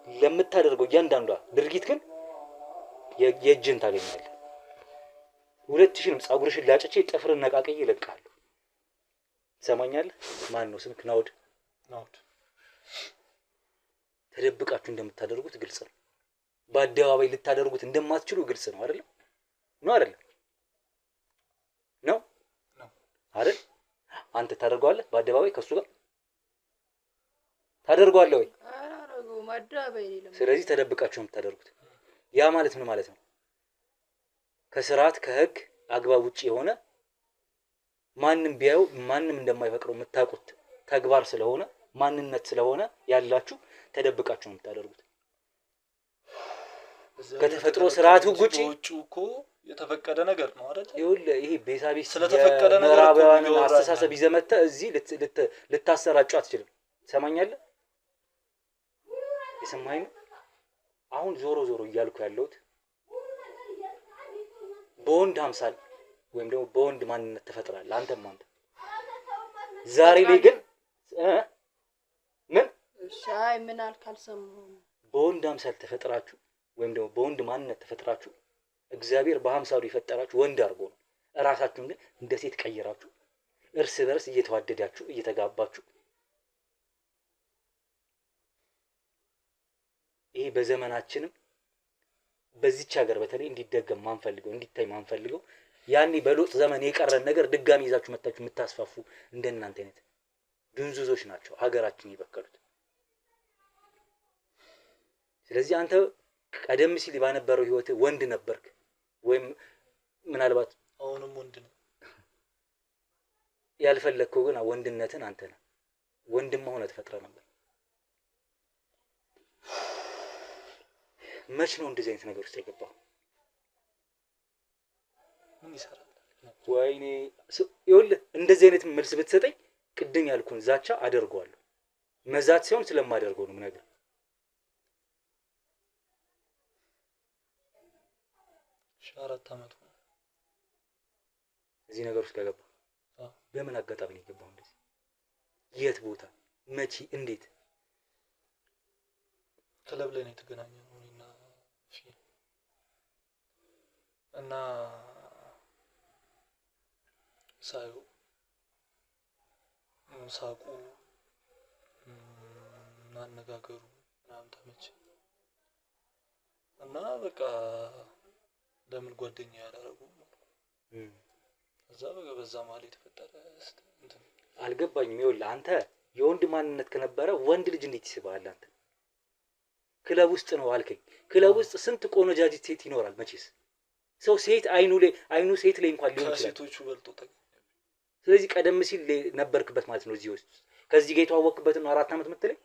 ለምታደርገው እያንዳንዷ ድርጊት ግን የእጅን ታገኛለህ። 2000ንም ጸጉርሽን ላጭቼ ጥፍርን ነቃቅዬ እለቅሃለሁ። ትሰማኛለህ? ማን ነው ስምክ? ናውድ። ተደብቃችሁ እንደምታደርጉት ግልጽ ነው። በአደባባይ ልታደርጉት እንደማትችሉ ግልጽ ነው አይደል? ነው አይደል? ነው አይደል? አንተ ታደርገዋለህ በአደባባይ ከሱ ጋር ታደርገዋለህ ወይ? አላደርገውም። አደባባይ የለም። ስለዚህ ተደብቃችሁ የምታደርጉት ያ ማለት ምን ማለት ነው? ከስርዓት ከህግ አግባብ ውጪ የሆነ ማንንም ቢያዩ ማንንም እንደማይፈቅረው የምታውቁት ተግባር ስለሆነ ማንነት ስለሆነ ያላችሁ ተደብቃችሁ ነው የምታደርጉት። ከተፈጥሮ ስርዓቱ ውጪ እኮ የተፈቀደ ነገር ነው አይደል? ይኸውልህ ይሄ ቤሳቤስ ስለተፈቀደ ነገር ምዕራባውያንን አስተሳሰብ ይዘመተ እዚህ ልታሰራጩ አትችልም። ትሰማኛለህ? የሰማኸኝ ነው? አሁን ዞሮ እያልኩ ያለሁት በወንድ አምሳል ወይም ደግሞ በወንድ ማንነት ተፈጥራለህ አንተም አንተ ዛሬ ላይ ግን ምን ሻይ ምን አልሰማሁም። በወንድ አምሳል ተፈጥራችሁ ወይም ደግሞ በወንድ ማንነት ተፈጥራችሁ እግዚአብሔር በአምሳሉ የፈጠራችሁ ወንድ አድርጎ ነው። እራሳችሁን ግን እንደ ሴት ቀይራችሁ እርስ በርስ እየተዋደዳችሁ እየተጋባችሁ ይሄ በዘመናችንም በዚች ሀገር በተለይ እንዲደገም ማንፈልገው እንዲታይ ማንፈልገው ያኔ በሎጥ ዘመን የቀረን ነገር ድጋሚ ይዛችሁ መጣችሁ የምታስፋፉ እንደናንተ አይነት ድንዙዞች ናቸው ሀገራችን ይበከሉት። ስለዚህ አንተ ቀደም ሲል ባነበረው ህይወት ወንድ ነበርክ ወይም ምናልባት አሁንም ወንድ ነው ያልፈለከው ግን ወንድነትን አንተ ነህ ወንድም ሆነ ተፈጥረ ነበር። መች ነው እንደዚህ አይነት ነገር ውስጥ የገባው? ምን ይሰራል? ወይኔ ይኸውልህ እንደዚህ አይነት መልስ ብትሰጠኝ ቅድም ያልኩን ዛቻ አደርገዋለሁ። መዛት ሲሆን ስለማደርገው ነው ነገር ሻራት አመት ነው እዚህ ነገር ውስጥ ከገባ። በምን አጋጣሚ ነው የገባው? እንደዚህ የት ቦታ መቼ እንዴት? ክለብ ላይ ነው የተገናኘነው እና ሳዩ ሳቁ ማነጋገሩ ምናምን ተመቸ እና በቃ ለምን ጓደኛ ያላረጉ እዛ በዛ ማለት የተፈጠረ እንትን አልገባኝም። ይኸውልህ አንተ የወንድ ማንነት ከነበረ ወንድ ልጅ እንዴት ይስባል? አንተ ክለብ ውስጥ ነው አልከኝ። ክለብ ውስጥ ስንት ቆነጃጅት ሴት ይኖራል መቼስ ሰው ሴት አይኑ ሴት ላይ እንኳን ሊሆን ይችላል ሴቶቹ በልጦ ተገኘ። ስለዚህ ቀደም ሲል ነበርክበት ማለት ነው እዚህ ውስጥ ከዚህ ጋር የተዋወቅበትን 4 አመት የምትለኝ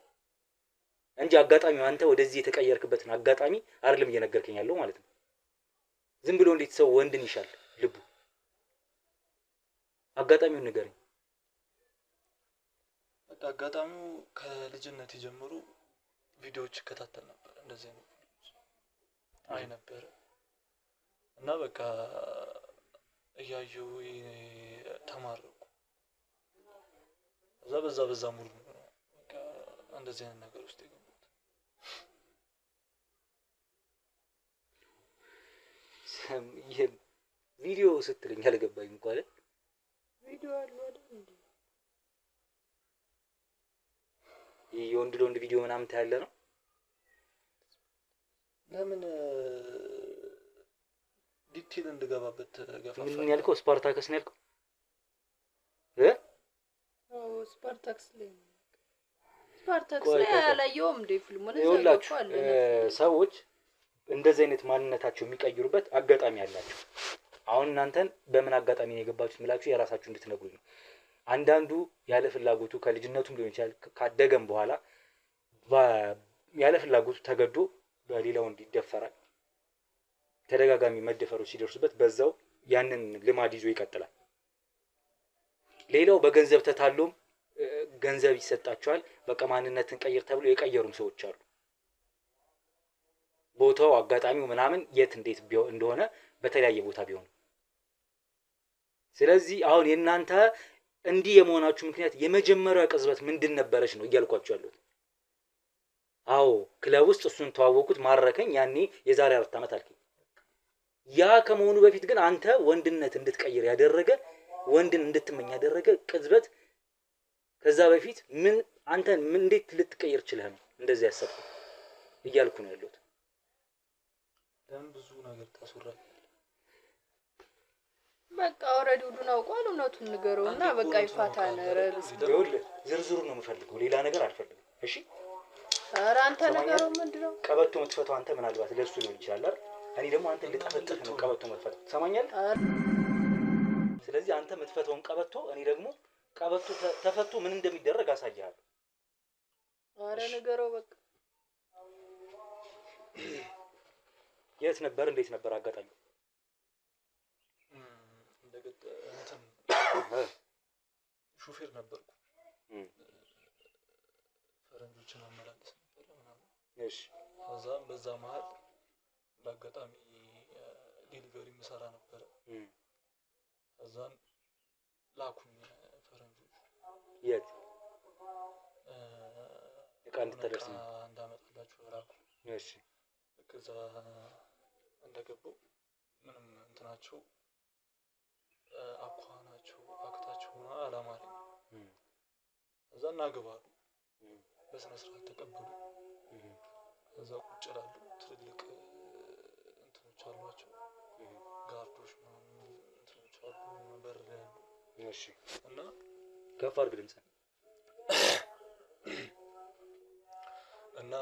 እንጂ አጋጣሚው አንተ ወደዚህ የተቀየርክበትን አጋጣሚ አይደለም እየነገርከኝ ያለው ማለት ነው። ዝም ብሎ እንዴት ሰው ወንድን ይሻል ልቡ? አጋጣሚውን ንገረኝ። አጋጣሚው ከልጅነት ጀምሮ ቪዲዮዎች ይከታተል ነበር እንደዚህ ነው አይ ነበር እና በቃ እያየሁ ተማረኩ። በዛ ሙሉ በቃ እንደዚህ አይነት ነገር ውስጥ የገባሁት። ይሄ ቪዲዮ ስትልኝ አልገባኝም እኮ አይደል? ቪዲዮ አለ አይደል እንዴ? ይሄ የወንድ ለወንድ ቪዲዮ ምናምን ታያለ ነው። ለምን ዲቴል እንድገባበት ገፋፋ? ምን ያልከው? ስፓርታከስ ነው ያልከው? ስፓርታክስ ላይ ያላየውም እንደ ፊልሙ ነው ይኸውላችሁ ሰዎች እንደዚህ አይነት ማንነታቸው የሚቀይሩበት አጋጣሚ አላቸው። አሁን እናንተን በምን አጋጣሚ ነው የገባችሁት ምላችሁ የራሳችሁ እንድትነግሩኝ ነው። አንዳንዱ ያለ ፍላጎቱ ከልጅነቱም ሊሆን ይችላል ካደገም በኋላ ያለ ፍላጎቱ ተገዶ በሌላው እንዲደፈራል። ተደጋጋሚ መደፈሮች ሲደርሱበት በዛው ያንን ልማድ ይዞ ይቀጥላል። ሌላው በገንዘብ ተታሎም ገንዘብ ይሰጣቸዋል። በቃ ማንነትን ቀይር ተብሎ የቀየሩም ሰዎች አሉ። ቦታው አጋጣሚው ምናምን የት እንዴት እንደሆነ በተለያየ ቦታ ቢሆን ስለዚህ አሁን የናንተ እንዲህ የመሆናችሁ ምክንያት የመጀመሪያው ቅጽበት ምንድን ነበረች ነው እያልኳችሁ ያሉት። አዎ ክለብ ውስጥ እሱን ተዋወቁት ማረከኝ ያኔ የዛሬ 4 አመት አልከኝ። ያ ከመሆኑ በፊት ግን አንተ ወንድነት እንድትቀይር ያደረገ ወንድን እንድትመኝ ያደረገ ቅጽበት ከዛ በፊት ምን አንተ ምን እንዴት ልትቀይር ይችላል ነው እንደዚህ ያሰብኩት እያልኩ ነው ያለሁት። ደም ብዙ ነገር ታስወራል። በቃ ኦሬዲ ሁሉን አውቋል። እውነቱን ንገረውና በቃ ይፋታል። ይኸውልህ ዝርዝሩን ነው የምፈልገው ሌላ ነገር አልፈልግም። እሺ ኧረ አንተ ነገሩ ምንድነው? ቀበቶ የምትፈታው አንተ ምናልባት ለሱ ሊሆን ይችላል አይደል? እኔ ደግሞ አንተ ልጠፈጥፍ ነው ቀበቶ መፈት ትሰማኛለህ? ስለዚህ አንተ የምትፈተውን ቀበቶ እኔ ደግሞ ቀበቶ ተፈቶ ምን እንደሚደረግ አሳያለሁ። ኧረ ንገረው በቃ። የት ነበር? እንዴት ነበር አጋጣሚ? ሹፌር ነበርኩ። ፈረንጆችን አመላለስ ነበር ምናምን። እሺ። ከዛም በዛ መሀል በአጋጣሚ ዴሊቨሪ ምሰራ ነበረ። ከዛን ላኩኝ ፈረንጆች። የት? እቃ እንድታደርስ ነው እንዳመጣላችሁ ላኩ። እሺ። ከዛ እንደገባው ምንም እንትናቸው አኳኋናቸው አክታቸው አላማረኝ። እዛ እናገባሉ በስነ ስርዓት ተቀበሉ። እዛ ቁጭ ይላሉ። ትልልቅ እንትኖች አሏቸው ጋርዶች ምናምን እንትኖች አሉ በር ላይ ያሉ። እሺ። እና ከፍ አድርግ ድምፅህን። እና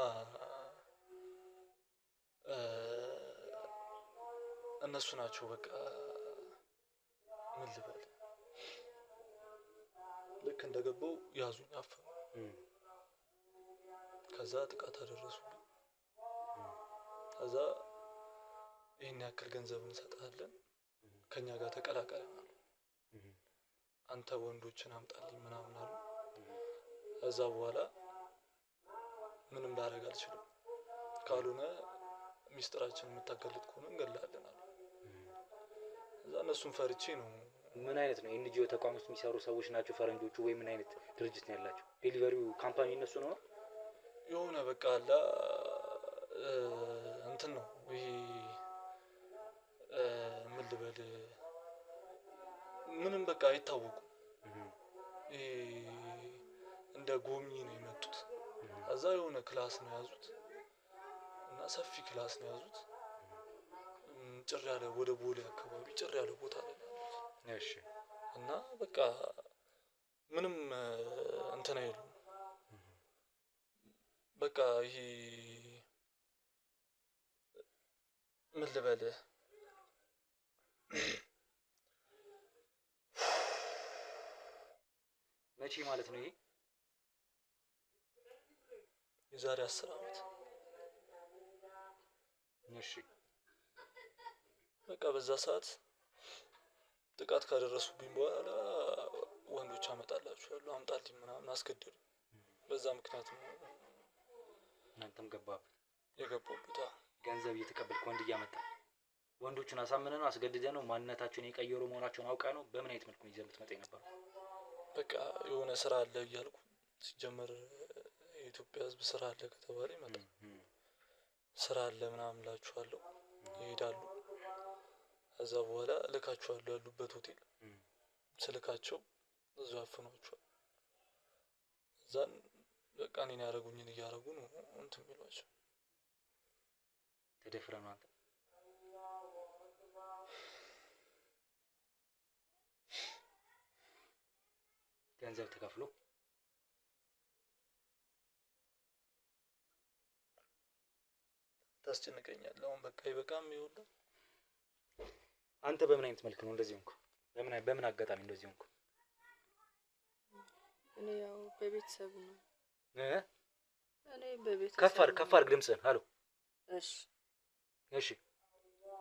እነሱ ናቸው በቃ ምን ልበል ልክ እንደገባው ያዙኝ አፈኑ። ከዛ ጥቃት አደረሱብኝ። ከዛ ይሄን ያክል ገንዘብ እንሰጣለን ከኛ ጋር ተቀላቀል አሉ። አንተ ወንዶችን አምጣልኝ ምናምን አሉ። ከዛ በኋላ ምንም ላደርግ አልችልም ካልሆነ ሚስጥራችን የምታገልጥ ከሆነ እንገላለን አሉ። እዛ እነሱን ፈርቼ ነው። ምን አይነት ነው? ኤንጂኦ ተቋም ውስጥ የሚሰሩ ሰዎች ናቸው ፈረንጆቹ ወይ ምን አይነት ድርጅት ነው ያላቸው? ዴሊቨሪው ካምፓኒ እነሱ ነው? የሆነ በቃ አላ እንትን ነው ይሄ ምን ልበል ምንም በቃ አይታወቁም። ይሄ እንደ ጎብኚ ነው የመጡት። እዛ የሆነ ክላስ ነው ያዙት እና ሰፊ ክላስ ነው ያዙት። ጭር ያለ ወደ ቦሌ አካባቢ ጭር ያለ ቦታ ላይ ነው። እሺ። እና በቃ ምንም እንትን አይሉም። በቃ ይሄ ምን ልበል መቼ ማለት ነው ይሄ? የዛሬ 10 አመት። እሺ። በቃ በዛ ሰዓት ጥቃት ካደረሱብኝ በኋላ ወንዶች አመጣላችኋለሁ አምጣልኝ ምናምን አስገደዱ። በዛ ምክንያት ነው እናንተም ገባበት የገባሁት። ገንዘብ እየተቀበልክ ወንድ እያመጣ ወንዶቹን አሳምነህ ነው አስገድደህ ነው ማንነታቸውን የቀየሩ መሆናቸውን አውቀህ ነው? በምን አይነት መልኩ ነው ይዘህ የምትመጣ የነበረው? በቃ የሆነ ስራ አለ እያልኩ ሲጀመር የኢትዮጵያ ሕዝብ ስራ አለ ከተባለ ይመጣል። ስራ አለ ምናምን እላችኋለሁ ይሄዳሉ። ከዛ በኋላ እልካችኋለሁ ያሉበት ሆቴል ስልካቸው እዛው አፍኗቸዋል። እዛን በቃ እኔን ያደረጉኝን እያደረጉ ነው እንትን የሚሏቸው። ተደፍረህ ነው አንተ? ገንዘብ ተከፍሎ ታስጨንቀኛለህ። አሁን በቃ ይበቃም ይኸውልህ። አንተ በምን አይነት መልክ ነው እንደዚህ ሆንኩ? በምን አጋጣሚ እንደዚህ ሆንኩ? እኔ ያው በቤተሰብ ነው። እኔ በቤተሰብ ከፍ አድርግ ድምፅህን። ሄሎ። እሺ። እሺ።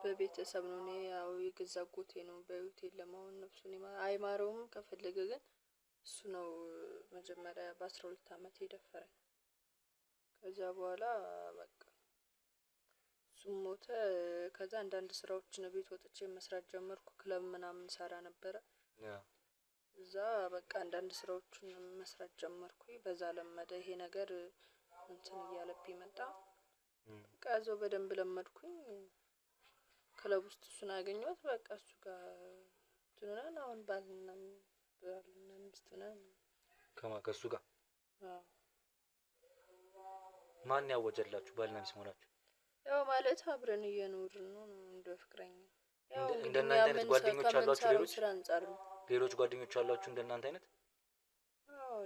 በቤተሰብ ነው። እኔ ያው የገዛ ጎቴ ነው በህይወት የለማውን ነፍሱን አይማረውም። ከፈለገ ግን እሱ ነው መጀመሪያ በ12 አመት የደፈረኝ። ከዛ በኋላ በቃ እሱም ሞተ። ከዛ አንዳንድ ስራዎችን ቤት ወጥቼ መስራት ጀመርኩ። ክለብ ምናምን ሰራ ነበረ። እዛ በቃ አንዳንድ ስራዎችን መስራት ጀመርኩኝ። በዛ ለመደ ይሄ ነገር እንትን እያለብኝ መጣ። በቃ እዛው በደንብ ለመድኩኝ። ክለብ ውስጥ እሱን አገኘሁት። በቃ እሱ ጋር ትነን አሁን ባልና ሚስት ነን። ከሱ ጋር? ማን ያወጀላችሁ ባልና ሚስት መሆናችሁ? ያው ማለት አብረን እየኖርን ነው እንደ ፍቅረኛ። ያው እንደናንተ አይነት ጓደኞች አሏችሁ? ሌሎች ስራ አንጻር ነው። ሌሎች ጓደኞች አሏችሁ እንደናንተ አይነት? አዎ።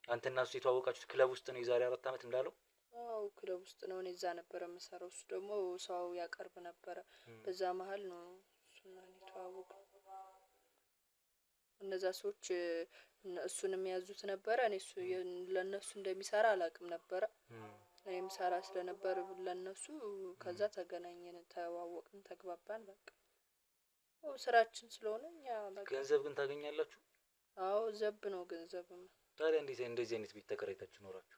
አንተና እሱ የተዋወቃችሁት ክለብ ውስጥ ነው የዛሬ 4 አመት እንዳለው? አዎ ክለብ ውስጥ ነው። እኔ እዛ ነበረ የምሰራው። እሱ ደግሞ ሰው ያቀርብ ነበረ። በዛ መሀል ነው እሱና እኔ ተዋወቅን። እነዛ ሰዎች እሱን የሚያዙት ነበረ። እኔ እሱ ለነሱ እንደሚሰራ አላውቅም ነበረ። እኔም ሰራ ስለነበር ለነሱ ከዛ ተገናኘን፣ ተዋወቅን፣ ተግባባን። በቃ ስራችን ስለሆነ እኛ በቃ። ገንዘብ ግን ታገኛላችሁ? አዎ ዘብ ነው ገንዘብም። ታዲያ እንደዚህ አይነት ቤት ተከራይታችሁ ኖራችሁ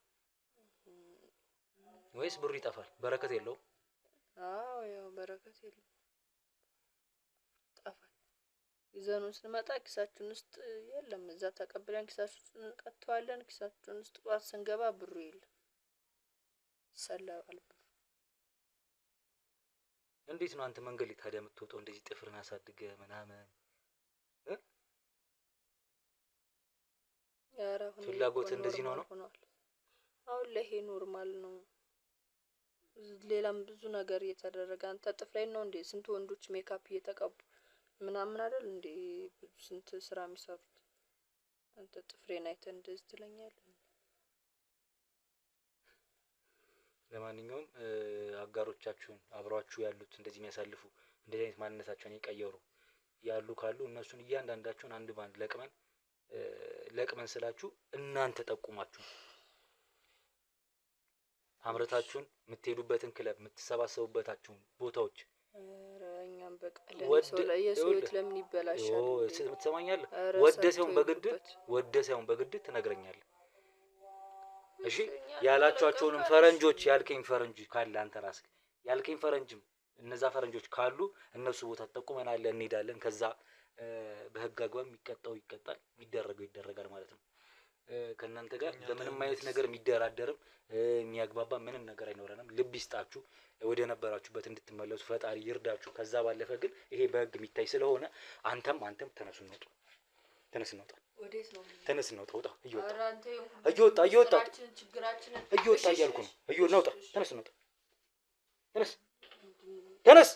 ወይስ ብሩ ይጠፋል? በረከት የለውም? አዎ ያው በረከት የለውም፣ ጠፋል። ይዘኑን ስንመጣ ኪሳችን ውስጥ የለም። እዛ ተቀብለን ኪሳችን እንቀጥተዋለን። ኪሳችን ውስጥ ጧት ስንገባ ብሩ የለም፣ ይሰለባል ብሩ። እንዴት ነው አንተ መንገድ ላይ ታዲያ የምትወጣው? እንደዚህ ጥፍርን አሳድገ ምናምን ፍላጎት እንደዚህ ነው? አሁን ላይ ይሄ ኖርማል ነው። ሌላም ብዙ ነገር እየተደረገ አንተ ጥፍሬን ነው እንዴ? ስንት ወንዶች ሜካፕ እየተቀቡ ምናምን አይደል እንዴ ስንት ስራ የሚሰሩት? አንተ ጥፍሬን አይተህ እንደዚህ ትለኛለህ? ለማንኛውም አጋሮቻችሁን አብሯችሁ ያሉት እንደዚህ የሚያሳልፉ እንደዚህ አይነት ማንነታቸውን የቀየሩ ያሉ ካሉ እነሱን እያንዳንዳቸውን አንድ ባንድ ለቅመን ስላችሁ እናንተ ጠቁማችሁ አምረታችሁን የምትሄዱበትን ክለብ የምትሰባሰቡበታችሁን ቦታዎች እኛም በቃ የሰውት ለምን ይበላሻል? ትሰማኛለህ? ወደ ሳይሆን በግድ ትነግረኛለህ። እሺ ያላችኋቸውንም ፈረንጆች ያልከኝ ፈረንጅ ካለ አንተ ራስህ ያልከኝ ፈረንጅም እነዛ ፈረንጆች ካሉ እነሱ ቦታ ተጠቁመናል፣ እንሄዳለን። ከዛ በህግ አግባብ የሚቀጣው ይቀጣል፣ የሚደረገው ይደረጋል ማለት ነው። ከእናንተ ጋር በምንም አይነት ነገር የሚደራደርም የሚያግባባ ምንም ነገር አይኖረንም። ልብ ይስጣችሁ፣ ወደ ነበራችሁበት እንድትመለሱ ፈጣሪ ይርዳችሁ። ከዛ ባለፈ ግን ይሄ በህግ የሚታይ ስለሆነ አንተም ተነሱ እንውጣ፣ ተነስ እንውጣ፣ ተነስ እንውጣ፣ ውጣ፣ እየወጣ እያልኩ ነው። እንውጣ፣ ተነስ እንውጣ፣ ተነስ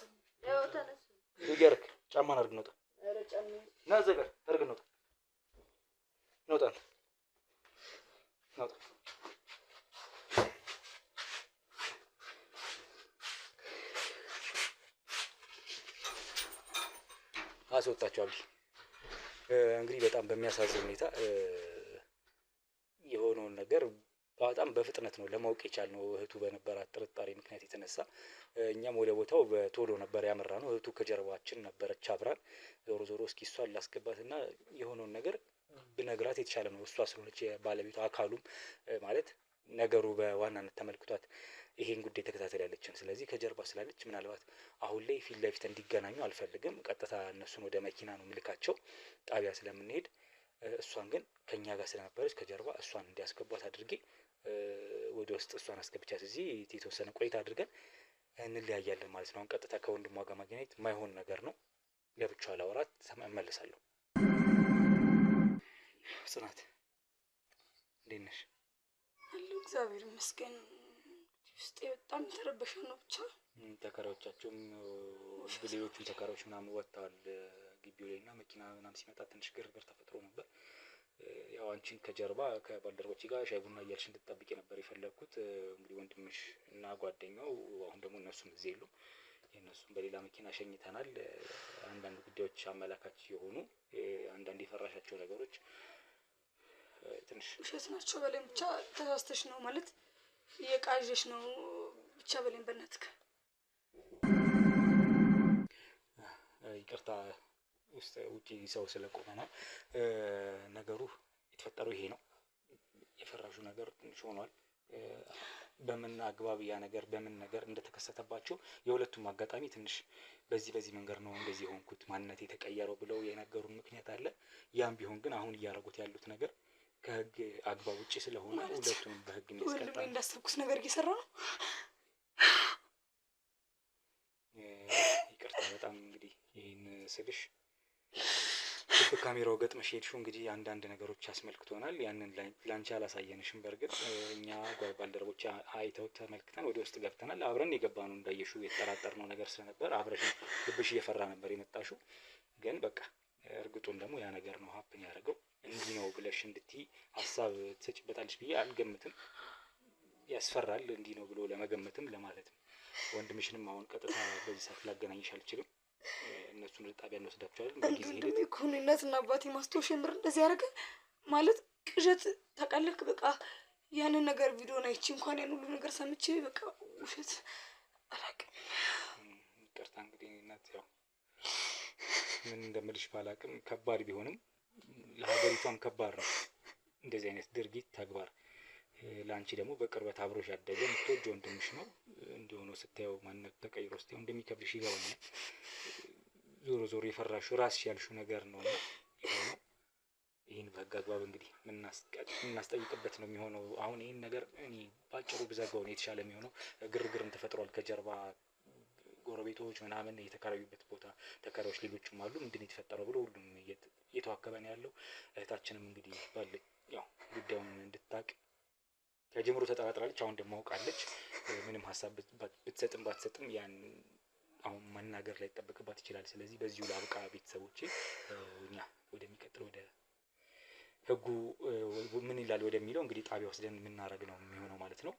እያልክ ጫማን አድርግ፣ እንውጣ፣ ና እዛ ጋር አድርግ፣ እንውጣ፣ እንውጣ፣ እንውጣ። አስወጣቸዋለሁ። እንግዲህ በጣም በሚያሳዝን ሁኔታ የሆነውን ነገር በጣም በፍጥነት ነው ለማወቅ የቻልነው። እህቱ በነበራት ጥርጣሬ ምክንያት የተነሳ እኛም ወደ ቦታው በቶሎ ነበር ያመራነው። እህቱ ከጀርባችን ነበረች አብራን። ዞሮ እስኪ እሷን ላስገባትና የሆነውን ነገር ብነግራት የተሻለ ነው። እሷ ስለሆነች ባለቤቷ አካሉም ማለት ነገሩ በዋናነት ተመልክቷት ይሄን ጉዳይ ተከታተል ያለችን። ስለዚህ ከጀርባ ስላለች ምናልባት አሁን ላይ ፊት ለፊት እንዲገናኙ አልፈልግም። ቀጥታ እነሱን ወደ መኪና ነው ምልካቸው ጣቢያ ስለምንሄድ። እሷን ግን ከኛ ጋር ስለነበረች ከጀርባ እሷን እንዲያስገቧት አድርጌ ወደ ውስጥ እሷን አስገብቻት እዚህ የተወሰነ ቆይታ አድርገን እንለያያለን ማለት ነው። አሁን ቀጥታ ከወንድሟ ጋር ማግኘት የማይሆን ነገር ነው። ለብቻዋ ላወራት እመለሳለሁ። ጽናት እንዴት ነሽ? አለሁ እግዚአብሔር ይመስገን። ውስጤ በጣም የተረበሸ ነው። ብቻ ተከራዮቻቸውም ሌሎቹም ተከራዮች ምናምን ወጥተዋል ግቢው ላይ እና መኪና ምናምን ሲመጣ ትንሽ ግርግር ተፈጥሮ ነበር። ያው አንቺን ከጀርባ ከባልደረቦቼ ጋር ሻይ ቡና እያልሽ እንድትጠብቂ ነበር የፈለግኩት። እንግዲህ ወንድምሽ እና ጓደኛው አሁን ደግሞ እነሱም እዚህ የሉም። የእነሱም በሌላ መኪና ሸኝተናል። አንዳንድ ጉዳዮች አመላካች የሆኑ አንዳንድ የፈራሻቸው ነገሮች ትንሽ ውሸት ናቸው። በላይ ብቻ ተሳስተሽ ነው ማለት እየቃዠሽ ነው። ብቻ በላይ በእናትህ ይቅርታ፣ ውጪ ሰው ስለቆመ ነው። ነገሩ የተፈጠረው ይሄ ነው። የፈራሹ ነገር ትንሽ ሆኗል። በምን አግባብ ያ ነገር በምን ነገር እንደተከሰተባቸው የሁለቱም አጋጣሚ ትንሽ በዚህ መንገድ ነው እንደዚህ ሆንኩት ማንነት የተቀየረው ብለው የነገሩን ምክንያት አለ። ያም ቢሆን ግን አሁን እያደረጉት ያሉት ነገር ከህግ አግባብ ውጪ ስለሆነ ሁለቱንም በህግ የሚያስቀጣ ወንድሜ እንዳሰብኩት ነገር እየሰራ ነው። ይቅርታ በጣም እንግዲህ ይህን ስልሽ በካሜራው ገጥመሽ ሄድሽው እንግዲህ አንዳንድ ነገሮች አስመልክቶናል። ያንን ላንቺ አላሳየንሽም። በእርግጥ እኛ ባልደረቦች አይተው ተመልክተን ወደ ውስጥ ገብተናል። አብረን የገባነው እንዳየሽው የተጠራጠርነው ነገር ስለነበር አብረሽ ልብሽ እየፈራ ነበር የመጣሽው። ግን በቃ እርግጡን ደግሞ ያ ነገር ነው ሀፕን ያደረገው። እንዲህ ነው ብለሽ እንድትይ ሀሳብ ትሰጭበታለሽ ብዬ አልገምትም። ያስፈራል እንዲህ ነው ብሎ ለመገመትም ለማለትም። ወንድምሽንም አሁን ቀጥታ በዚህ ሰዓት ላገናኝሽ አልችልም። እነሱን ጣቢያ እንወስዳቸዋለን። በጊዜ ሂደት እኮ ነው እናትና አባቴ ማስታወሻ ምር እንደዚህ ያደረገ ማለት ቅዠት ተቀለክ በቃ ያንን ነገር ቪዲዮ አይቼ እንኳን ያን ሁሉ ነገር ሰምቼ በቃ ውሸት አላውቅም። ይቅርታ እንግዲህ እናት ያው ምን እንደምልሽ ባላውቅም ከባድ ቢሆንም ለሀገሪቷም ከባድ ነው እንደዚህ አይነት ድርጊት ተግባር። ለአንቺ ደግሞ በቅርበት አብሮሽ ያደገ የምትወጂው ወንድምሽ ነው። እንዲሆነው ስታየው ማንነት ተቀይሮ ስታየው እንደሚከብድሽ ይገባኛል። ዞሮ ዞሮ የፈራሽው ራስሽ ያልሽው ነገር ነውና የሆነው ይህን በህግ አግባብ እንግዲህ የምናስጠይቅበት ነው የሚሆነው። አሁን ይህን ነገር እኔ ባጭሩ ብዘጋው ነው የተሻለ የሚሆነው። ግርግርም ተፈጥሯል ከጀርባ ጎረቤቶች ምናምን የተከራዩበት ቦታ ተከራዮች ሌሎችም አሉ። ምንድን ነው የተፈጠረው ብሎ ሁሉም እየተዋከበ ነው ያለው። እህታችንም እንግዲህ ባለ ያው ጉዳዩን እንድታቅ ከጀምሮ ተጠራጥራለች። አሁን ደግሞ አውቃለች። ምንም ሀሳብ ብትሰጥም ባትሰጥም ያን አሁን መናገር ላይ ይጠበቅባት ይችላል። ስለዚህ በዚሁ ላብቃ ቤተሰቦቼ። እኛ ወደሚቀጥለው ወደ ህጉ ምን ይላል ወደሚለው እንግዲህ ጣቢያ ወስደን የምናደርግ ነው የሚሆነው ማለት ነው።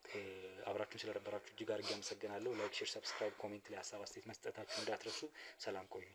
አብራችሁን ስለነበራችሁ እጅግ አድርጌ አመሰግናለሁ። ላይክ፣ ሼር፣ ሰብስክራይብ፣ ኮሜንት ላይ ሀሳብ አስተያየት መስጠታችሁ እንዳትረሱ። ሰላም ቆዩ።